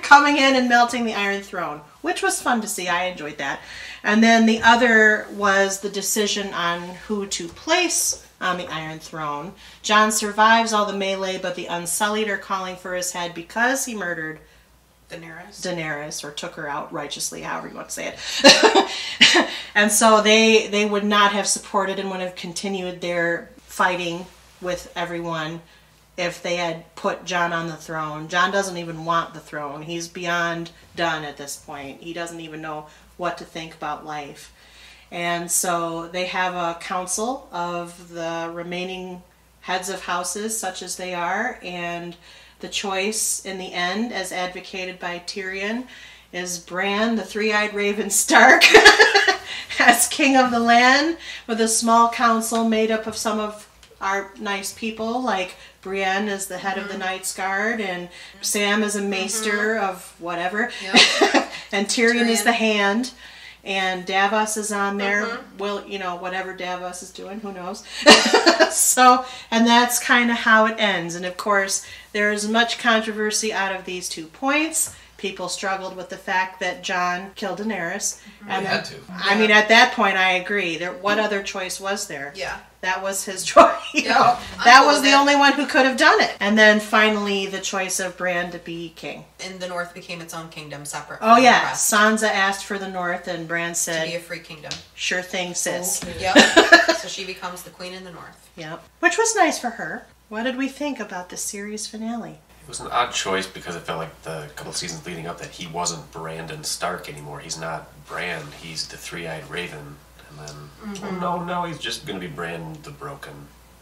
Coming in and melting the Iron Throne, which was fun to see. I enjoyed that. And then the other was the decision on who to place on the Iron Throne. Jon survives all the melee, but the Unsullied are calling for his head because he murdered Daenerys, or took her out righteously, however you want to say it. And so they would not have supported and would have continued their fighting with everyone if they had put Jon on the throne. Jon doesn't even want the throne. He's beyond done at this point. He doesn't even know what to think about life. And so they have a council of the remaining heads of houses, such as they are, and the choice in the end, as advocated by Tyrion, is Bran, the three-eyed raven Stark, as king of the land, with a small council made up of some of our nice people, like Brienne is the head of the Knights Guard, and Sam is a maester of whatever, and Tyrion is the hand, and Davos is on there. Well, whatever Davos is doing, who knows? So, and that's kind of how it ends. And of course, there is much controversy out of these 2 points. People struggled with the fact that Jon killed Daenerys. And had to. I mean, at that point, I agree. What other choice was there? Yeah. That was his choice. That was the only one who could have done it. And then finally, the choice of Bran to be king. And the North became its own kingdom, separate. Oh, from yeah. the rest. Sansa asked for the North, and Bran said, To be a free kingdom. Sure thing, sis. Yep. So she becomes the queen in the North. Yep. Which was nice for her. What did we think about the series finale? It was an odd choice because it felt like the couple of seasons leading up that he wasn't Brandon Stark anymore. He's not Bran. He's the three-eyed raven. And then, no, he's just going to be Bran the Broken.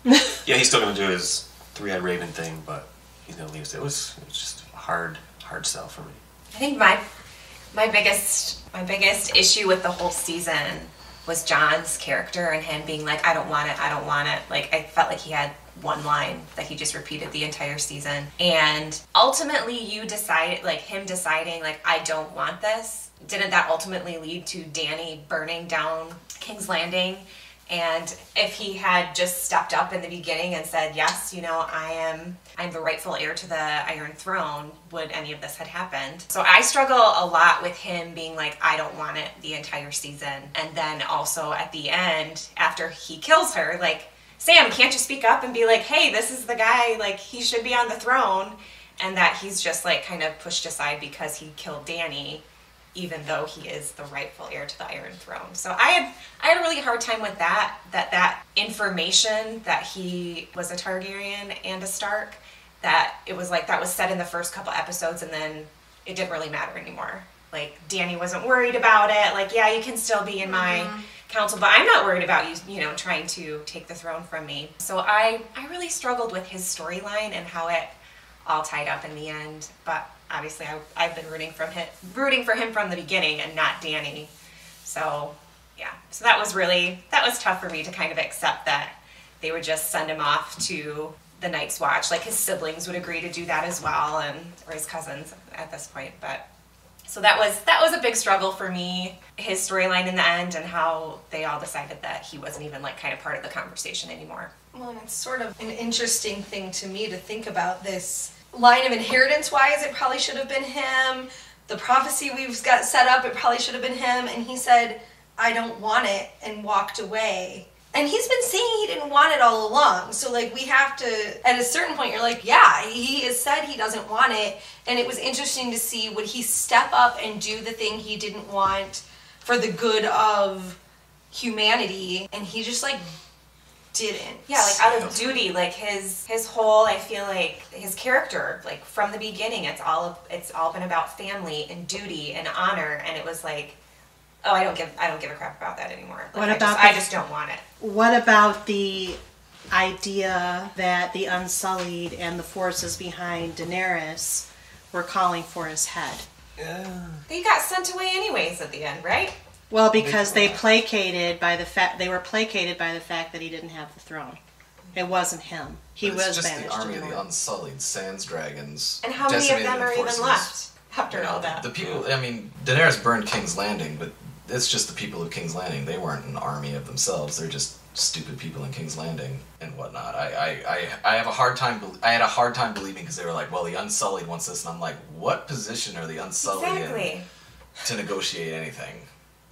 Yeah, he's still going to do his three-eyed raven thing, but he's going to leave us. It was just a hard sell for me. I think my biggest issue with the whole season was Jon's character and him being like, I don't want it. Like, I felt like he had one line that he just repeated the entire season. And ultimately him deciding, like, I don't want this, didn't that ultimately lead to Dany burning down King's Landing? And if he had just stepped up in the beginning and said, yes, I'm the rightful heir to the Iron Throne, would any of this had happened? So I struggle a lot with him being like, I don't want it the entire season. And then also at the end, after he kills her, like, Sam, can't you speak up and be like, hey, this is the guy, like, he should be on the throne? And that he's just, like, kind of pushed aside because he killed Dany, even though he is the rightful heir to the Iron Throne. So I had a really hard time with that information that he was a Targaryen and a Stark, that it was like that was said in the first couple episodes and then it didn't really matter anymore. Like, Dany wasn't worried about it. Like, yeah, you can still be in my council, but I'm not worried about you, trying to take the throne from me. So I really struggled with his storyline and how it all tied up in the end. But obviously, I've been rooting for him from the beginning and not Dany. So yeah, so that was tough for me to kind of accept that they would just send him off to the Night's Watch. Like, his siblings would agree to do that as well, or his cousins at this point. But so that was a big struggle for me, his storyline in the end, and how they all decided that he wasn't even, like, kind of part of the conversation anymore. Well, and it's sort of an interesting thing to me to think about this line of inheritance-wise. It probably should have been him. The prophecy we've got set up, it probably should have been him. And he said, I don't want it, and walked away. And he's been saying he didn't want it all along. So, like, we have to, at a certain point, you're like, yeah, he has said he doesn't want it. And it was interesting to see, would he step up and do the thing he didn't want for the good of humanity? And he just, like, didn't. Yeah, like, out of duty. Like, his whole, I feel like, his character, like, from the beginning, it's all been about family and duty and honor. And it was like, oh, I don't give a crap about that anymore. Like, I just don't want it. What about the idea that the Unsullied and the forces behind Daenerys were calling for his head? They got sent away anyways at the end, right? Well, because they were placated by the fact that he didn't have the throne. It wasn't him. He was just banished. the army of the Unsullied, sans dragons. And how many of them are even forces. left after all that? The people, I mean, Daenerys burned King's Landing, but it's just the people of King's Landing. They weren't an army of themselves. They're just stupid people in King's Landing and whatnot. I have a hard time. I had a hard time believing because they were like, well, the Unsullied wants this, and I'm like, what position are the Unsullied in to negotiate anything?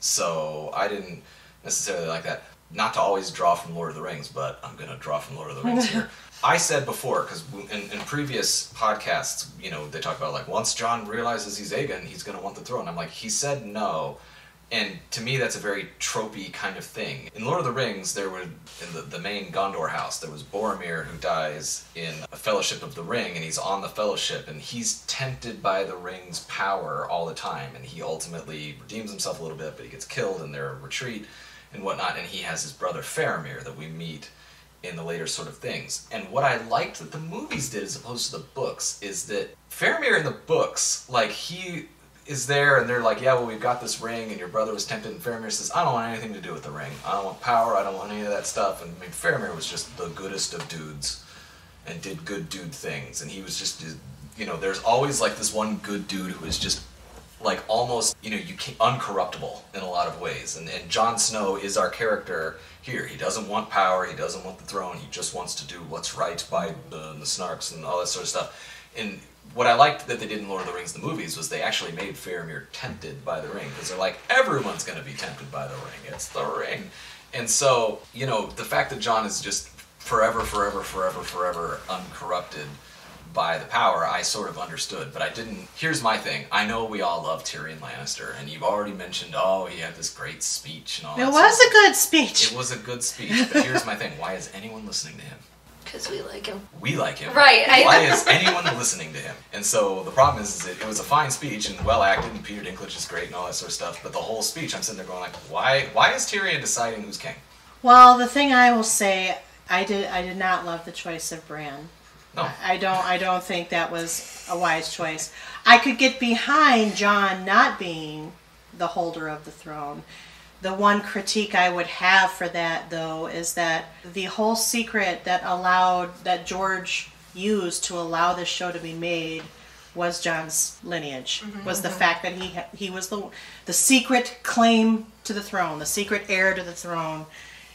So I didn't necessarily like that. Not to always draw from Lord of the Rings, but I'm going to draw from Lord of the Rings here. I said before, because in previous podcasts, you know, they talk about, like, once Jon realizes he's Aegon, he's going to want the throne. I'm like, he said no. And to me, that's a very tropey kind of thing. In Lord of the Rings, there were, in the main Gondor house, there was Boromir, who dies in a Fellowship of the Ring, and he's on the Fellowship, and he's tempted by the Ring's power all the time, and he ultimately redeems himself a little bit, but he gets killed in their retreat and whatnot, and he has his brother Faramir that we meet in the later sort of things. And what I liked that the movies did as opposed to the books is that Faramir in the books, like, he is there and they're like, yeah, well, we've got this ring and your brother was tempted, and Faramir says, I don't want anything to do with the ring. I don't want power, I don't want any of that stuff. And I mean, Faramir was just the goodest of dudes and did good dude things, and he was just, you know, there's always like this one good dude who is just like almost, you know, uncorruptible in a lot of ways. And Jon Snow is our character here. He doesn't want power, he doesn't want the throne, he just wants to do what's right by the Snarks and all that sort of stuff. And what I liked that they did in Lord of the Rings, the movies, was they actually made Faramir tempted by the ring, because they're like, everyone's going to be tempted by the ring. It's the ring. And so, you know, the fact that Jon is just forever uncorrupted by the power, I sort of understood, but I didn't. Here's my thing. I know we all love Tyrion Lannister, and you've already mentioned, oh, he had this great speech and all that. It was a good speech. It was a good speech, but here's my thing. Why is anyone listening to him? Because we like him. We like him. Right. Why is anyone listening to him? And so the problem is that it was a fine speech and well acted, and Peter Dinklage is great and all that sort of stuff, but the whole speech, I'm sitting there going like, why is Tyrion deciding who's king? Well, the thing I will say, I did not love the choice of Bran. No. I don't think that was a wise choice. I could get behind Jon not being the holder of the throne. The one critique I would have for that, though, is that the whole secret that George used to allow this show to be made was Jon's lineage. Was the fact that he was the secret claim to the throne, the secret heir to the throne.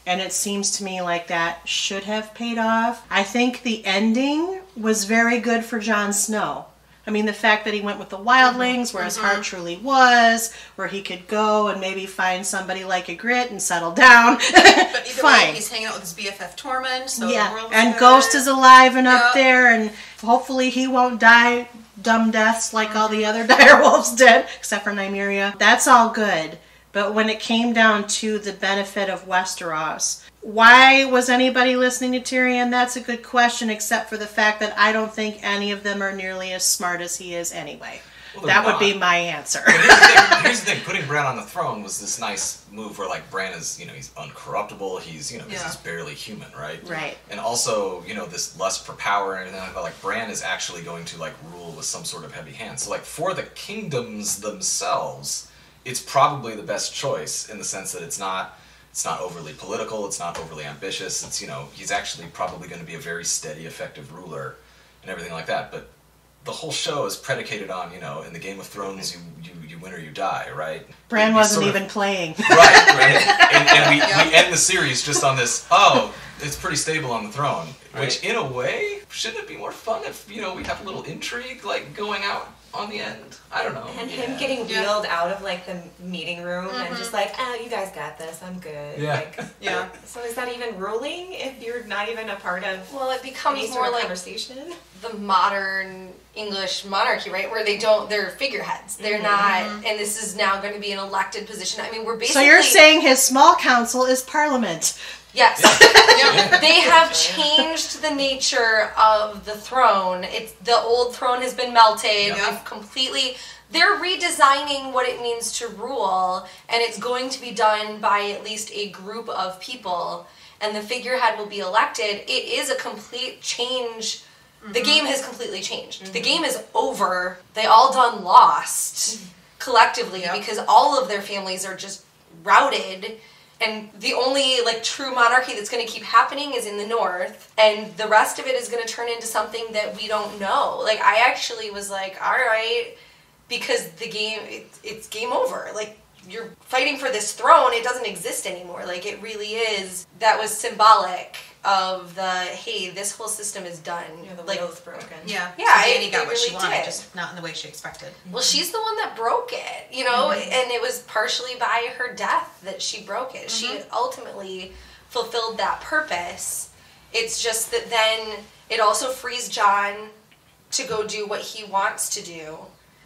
And it seems to me like that should have paid off. I think the ending was very good for Jon Snow. I mean, the fact that he went with the wildlings, where his heart truly was, where he could go and maybe find somebody like Ygritte and settle down. But either Fine. way, he's hanging out with his BFF Tormund, so the Yeah, world's and good. Ghost is alive and up Yep. there, and hopefully he won't die dumb deaths like all the other direwolves did, except for Nymeria. That's all good. But when it came down to the benefit of Westeros, why was anybody listening to Tyrion? That's a good question, except for the fact that I don't think any of them are nearly as smart as he is anyway. Well, that they're would be not. my answer. Here's the thing. Putting Bran on the throne was this nice move where, like, Bran is, you know, he's uncorruptible. He's, you know, 'cause he's barely human, right? Right. And also, you know, this lust for power and everything like that. Like, Bran is actually going to, like, rule with some sort of heavy hand. So, like, for the kingdoms themselves, it's probably the best choice in the sense that it's not overly political, it's not overly ambitious, it's, you know, he's actually probably going to be a very steady, effective ruler and everything like that. But the whole show is predicated on, you know, in the Game of Thrones, you win or you die, right? Bran We wasn't sort of- even playing. Right. And we end the series just on this, it's pretty stable on the throne. Right. Which, in a way, shouldn't it be more fun if, you know, we have a little intrigue, like, going out on the end? I don't know. And him getting wheeled out of like the meeting room and just like, oh, you guys got this, I'm good. Yeah. Like, Yeah. So is that even ruling if you're not even a part of Well, it becomes any more sort of like conversation? the modern English monarchy, right? Where they're figureheads. They're not, and this is now going to be an elected position. I mean, we're So basically... you're saying his small council is Parliament. Yes. They have changed the nature of the throne. The old throne has been melted. Yeah. We've completely... They're redesigning what it means to rule, and it's going to be done by at least a group of people, and the figurehead will be elected. It is a complete change. The game has completely changed. The game is over. They all done lost collectively because all of their families are just routed. And the only, like, true monarchy that's going to keep happening is in the north, and the rest of it is going to turn into something that we don't know. Like, I actually was like, all right, because the game, it's game over. Like, you're fighting for this throne, it doesn't exist anymore. Like, it really is, that was symbolic of the, hey, this whole system is done. Yeah, the like, wheel's broken. Yeah, so Dani got it what she really wanted, did. just not in the way she expected. Well, she's the one that broke it, you know, and it was partially by her death that she broke it. She ultimately fulfilled that purpose. It's just that then it also frees John to go do what he wants to do.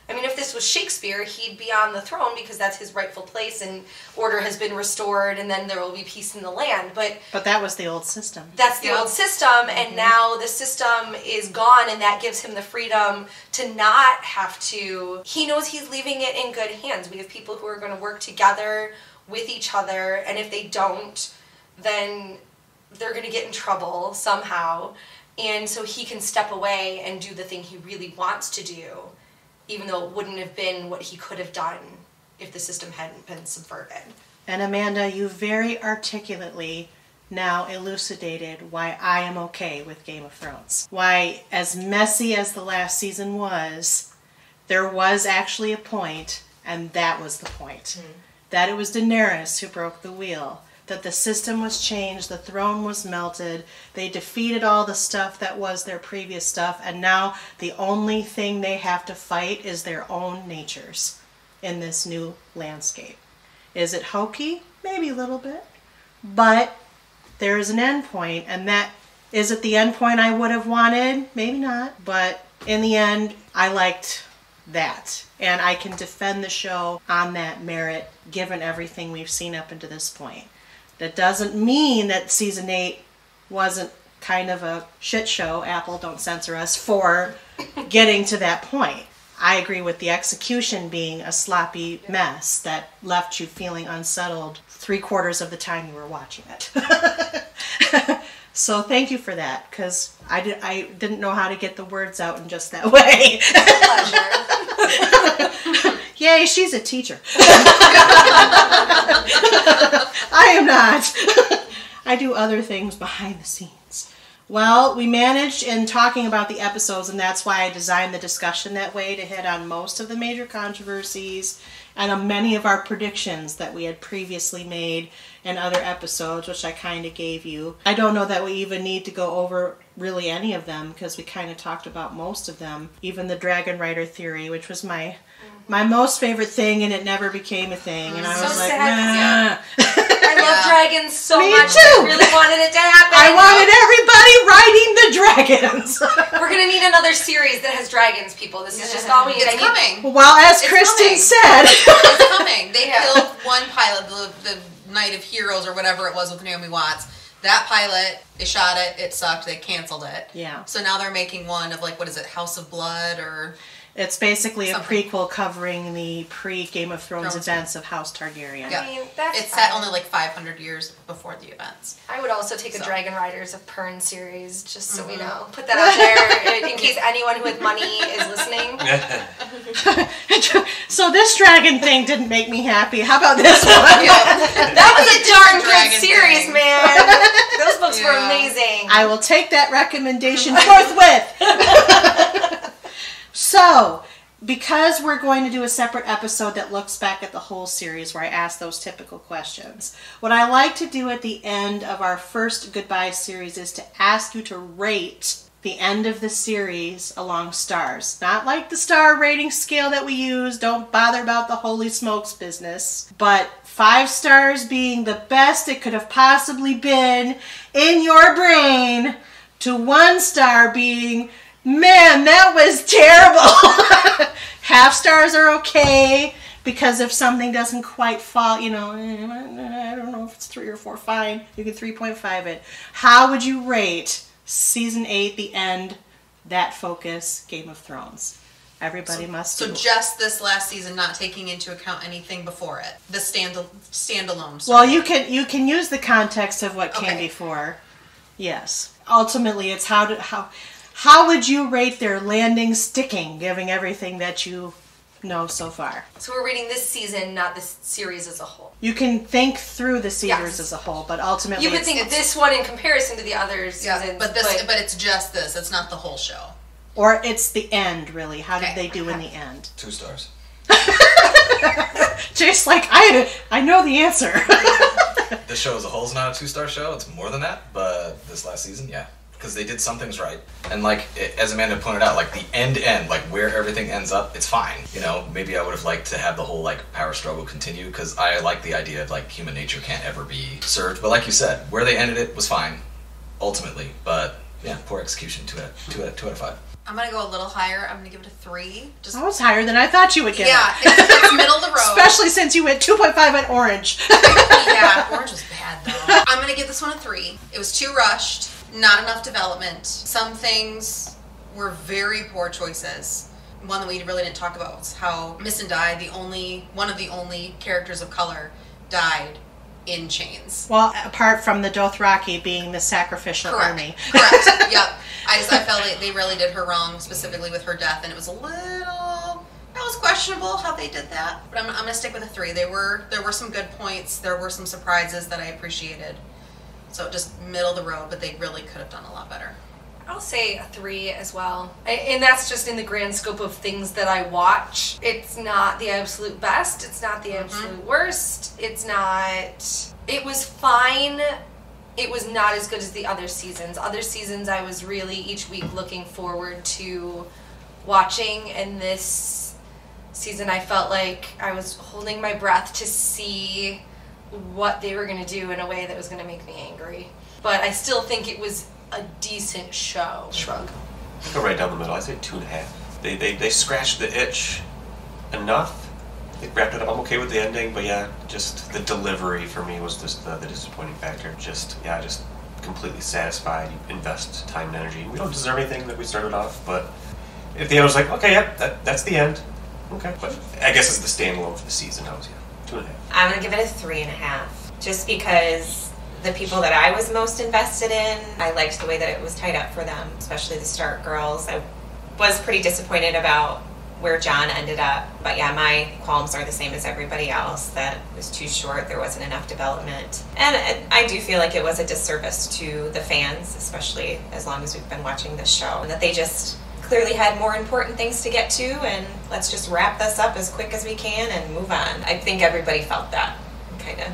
I mean, if this was Shakespeare, he'd be on the throne because that's his rightful place and order has been restored and then there will be peace in the land. But that was the old system. That's the old system, and now the system is gone, and that gives him the freedom to not have to... He knows he's leaving it in good hands. We have people who are going to work together with each other, and if they don't, then they're going to get in trouble somehow. And so he can step away and do the thing he really wants to do, even though it wouldn't have been what he could have done if the system hadn't been subverted. And Amanda, you very articulately now elucidated why I am okay with Game of Thrones. Why, as messy as the last season was, there was actually a point, and that was the point. That it was Daenerys who broke the wheel. That the system was changed, the throne was melted, they defeated all the stuff that was their previous stuff, and now the only thing they have to fight is their own natures in this new landscape. Is it hokey? Maybe a little bit. But there is an end point, and that is it the end point I would have wanted? Maybe not. But in the end, I liked that. And I can defend the show on that merit, given everything we've seen up until this point. That doesn't mean that season 8 wasn't kind of a shit show, Apple, don't censor us, for getting to that point. I agree with the execution being a sloppy mess that left you feeling unsettled 3/4 of the time you were watching it. So thank you for that, because I didn't know how to get the words out in just that way. Pleasure. Yay, she's a teacher. I am not. I do other things behind the scenes. Well, we managed in talking about the episodes, and that's why I designed the discussion that way, to hit on most of the major controversies and on many of our predictions that we had previously made in other episodes, which I kind of gave you. I don't know that we even need to go over really any of them, because we kind of talked about most of them. Even the Dragon Rider theory, which was my most favorite thing, and it never became a thing. And I was So like, sad, nah. I love dragons so Me much. too. I really wanted it to happen. I wanted everybody riding the dragons. We're going to need another series that has dragons, people. This is just all we need. It's coming. Well, as It's Kristen coming. said... It's coming. They killed one pilot, the Night of Heroes or whatever it was with Naomi Watts. That pilot, they shot it sucked, they canceled it. Yeah. So now they're making one of, like, what is it, House of Blood or... It's basically Something. a prequel covering the pre-Game of Thrones events of House Targaryen. Yeah. I mean, that's It's set fine. only like 500 years before the events. I would also take a So. Dragon Riders of Pern series, just so we know. Put that out there in case anyone with money is listening. So this dragon thing didn't make me happy. How about this one? That was a darn good Dragon series, thing. man. Those books were Yeah. amazing. I will take that recommendation forthwith. So, because we're going to do a separate episode that looks back at the whole series where I ask those typical questions, what I like to do at the end of our first Goodbye series is to ask you to rate the end of the series along stars. Not like the star rating scale that we use, don't bother about the holy smokes business, but 5 stars being the best it could have possibly been in your brain, to 1 star being, man, that was terrible. Half stars are okay, because if something doesn't quite fall, you know, I don't know if it's 3 or 4, fine. You can 3.5 it. How would you rate Season 8, the end, that focus, Game of Thrones? Everybody must So do. just this last season, not taking into account anything before it. The standalone. Well, you can use the context of what came Okay. before. Yes. Ultimately, it's how would you rate their landing sticking, given everything that you know so far? So we're reading this season, not this series as a whole. You can think through the series Yes. as a whole, but ultimately You could think this one in comparison to the other seasons. Yeah, but it's just this. It's not the whole show. or it's the end, really. How did Okay. they do in the end? 2 stars. Jay's like, I know the answer. The show as a whole is not a 2-star show. It's more than that. But this last season, yeah. Because they did some things right. And like, as Amanda pointed out, like the end, like where everything ends up, it's fine. You know, maybe I would have liked to have the whole like power struggle continue, because I like the idea of like human nature can't ever be served. But like you said, where they ended it was fine, ultimately. But yeah, poor execution, 2 out of 5. I'm going to go a little higher. I'm going to give it a 3. That was higher than I thought you would give Yeah, it. it's middle of the road. Especially since you went 2.5 at Orange. Yeah, Orange was bad though. I'm going to give this one a 3. It was too rushed. Not enough development. Some things were very poor choices. One that we really didn't talk about was how Miss and Di, one of the only characters of color, died in chains. Well, apart from the Dothraki being the sacrificial army. Correct. Yep. I felt like they really did her wrong, specifically with her death, and it was a little... That was questionable how they did that. But I'm going to stick with a 3. There were some good points. There were some surprises that I appreciated. So just middle of the road, but they really could have done a lot better. I'll say a 3 as well. And that's just in the grand scope of things that I watch. It's not the absolute best. It's not the absolute worst. It's not... It was fine. It was not as good as the other seasons. Other seasons I was really each week looking forward to watching. And this season I felt like I was holding my breath to see what they were going to do in a way that was going to make me angry. But I still think it was a decent show. Shrug. Go right down the middle. I say 2.5. They scratched the itch enough. They wrapped it up. I'm okay with the ending, but yeah, just the delivery for me was just the disappointing factor. Just completely satisfied. You invest time and energy. We don't deserve anything that we started off, but at the end I was like, okay, that's the end. Okay. But I guess it's the standalone for the season. I was 2.5. I'm going to give it a 3.5. Just because the people that I was most invested in, I liked the way that it was tied up for them, especially the Stark girls. I was pretty disappointed about where John ended up. But yeah, my qualms are the same as everybody else, that it was too short, there wasn't enough development. And I do feel like it was a disservice to the fans, especially as long as we've been watching this show, and that they just clearly had more important things to get to, and let's just wrap this up as quick as we can and move on. I think everybody felt that. Kind of,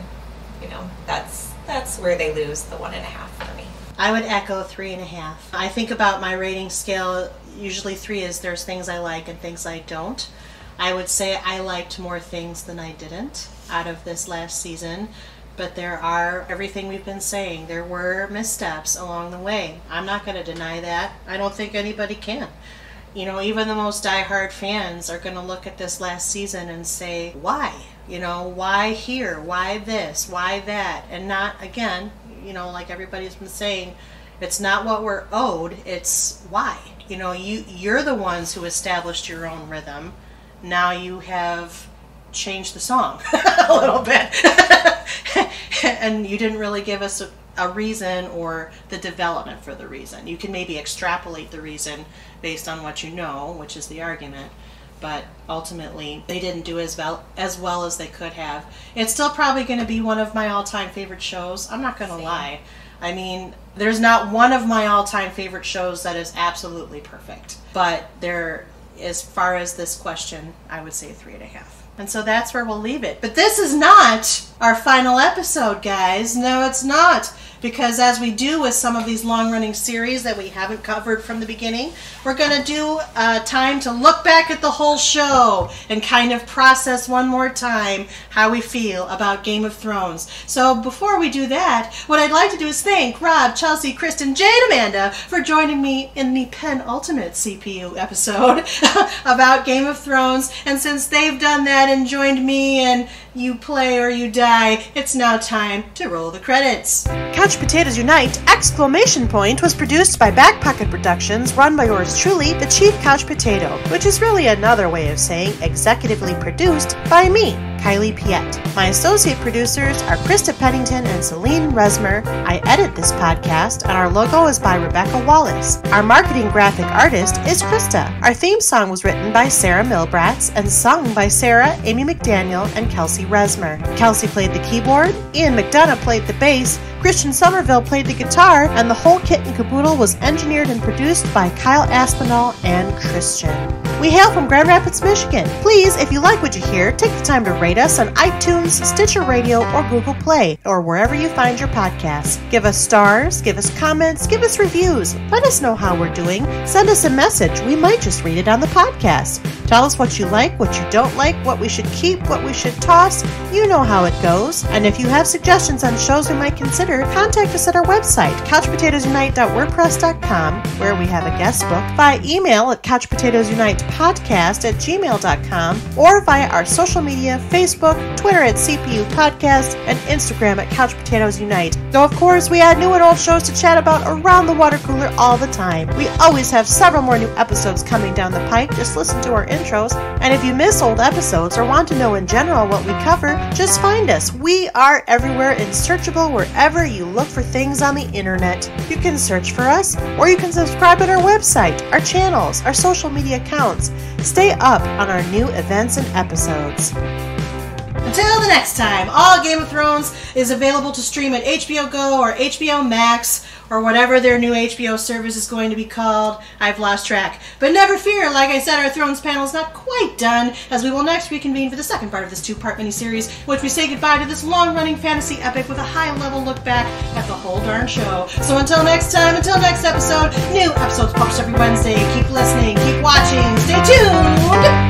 that's where they lose the 1.5 for me. I would echo 3.5. I think about my rating scale, usually 3 is there's things I like and things I don't. I would say I liked more things than I didn't out of this last season, but there are, everything we've been saying, there were missteps along the way. I'm not going to deny that. I don't think anybody can. You know, even the most diehard fans are going to look at this last season and say, why? You know, why here? Why this? Why that? And not, again, you know, like everybody's been saying, it's not what we're owed, it's why. You know, you're the ones who established your own rhythm. Now you have changed the song a little bit. And you didn't really give us a reason or the development for the reason. You can maybe extrapolate the reason based on what you know, which is the argument. But ultimately, they didn't do as well as they could have. It's still probably going to be one of my all-time favorite shows. I'm not going to lie. I mean, there's not one of my all-time favorite shows that is absolutely perfect. But there, as far as this question, I would say 3.5. And so that's where we'll leave it. But this is not our final episode, guys. No, it's not. Because as we do with some of these long-running series that we haven't covered from the beginning, we're going to do time to look back at the whole show and kind of process one more time how we feel about Game of Thrones. So before we do that, what I'd like to do is thank Rob, Chelsea, Kristen, Jade, Amanda for joining me in the penultimate CPU episode about Game of Thrones. And since they've done that and joined me and You Play or You Die, it's now time to roll the credits. Couch Potatoes Unite! Exclamation Point was produced by Back Pocket Productions, run by yours truly, the Chief Couch Potato, which is really another way of saying executively produced by me, Kylie Piette. My associate producers are Krista Pennington and Selene Rezmer. I edit this podcast, and our logo is by Rebecca Wallace. Our marketing graphic artist is Krista. Our theme song was written by Sarah Milbratz and sung by Sarah, Amy McDaniel, and Kelsey Rezmer. Kelsey played the keyboard, Ian McDonough played the bass, Christian Somerville played the guitar, and the whole kit and caboodle was engineered and produced by Kyle Aspinall and Christian. We hail from Grand Rapids, Michigan. Please, if you like what you hear, take the time to rate us on iTunes, Stitcher Radio, or Google Play, or wherever you find your podcasts. Give us stars, give us comments, give us reviews. Let us know how we're doing. Send us a message. We might just read it on the podcast. Tell us what you like, what you don't like, what we should keep, what we should toss. You know how it goes. And if you have suggestions on shows we might consider, contact us at our website, couchpotatoesunite.wordpress.com, where we have a guest book, via email at couchpotatoesunitepodcast@gmail.com, or via our social media, Facebook, Twitter at CPU Podcast, and Instagram at Couch Potatoes Unite. Though, of course, we add new and old shows to chat about around the water cooler all the time. We always have several more new episodes coming down the pipe. Just listen to our intros. And if you miss old episodes or want to know in general what we cover, just find us. We are everywhere and searchable wherever you look for things on the internet. You can search for us, or you can subscribe at our website, our channels, our social media accounts. Stay up on our new events and episodes. Until the next time, all Game of Thrones is available to stream at HBO Go or HBO Max or whatever their new HBO service is going to be called. I've lost track. But never fear, like I said, our Thrones panel is not quite done, as we will next reconvene for the second part of this two-part miniseries, in which we say goodbye to this long-running fantasy epic with a high-level look back at the whole darn show. So until next time, until next episode, new episodes published every Wednesday. Keep listening, keep watching, stay tuned!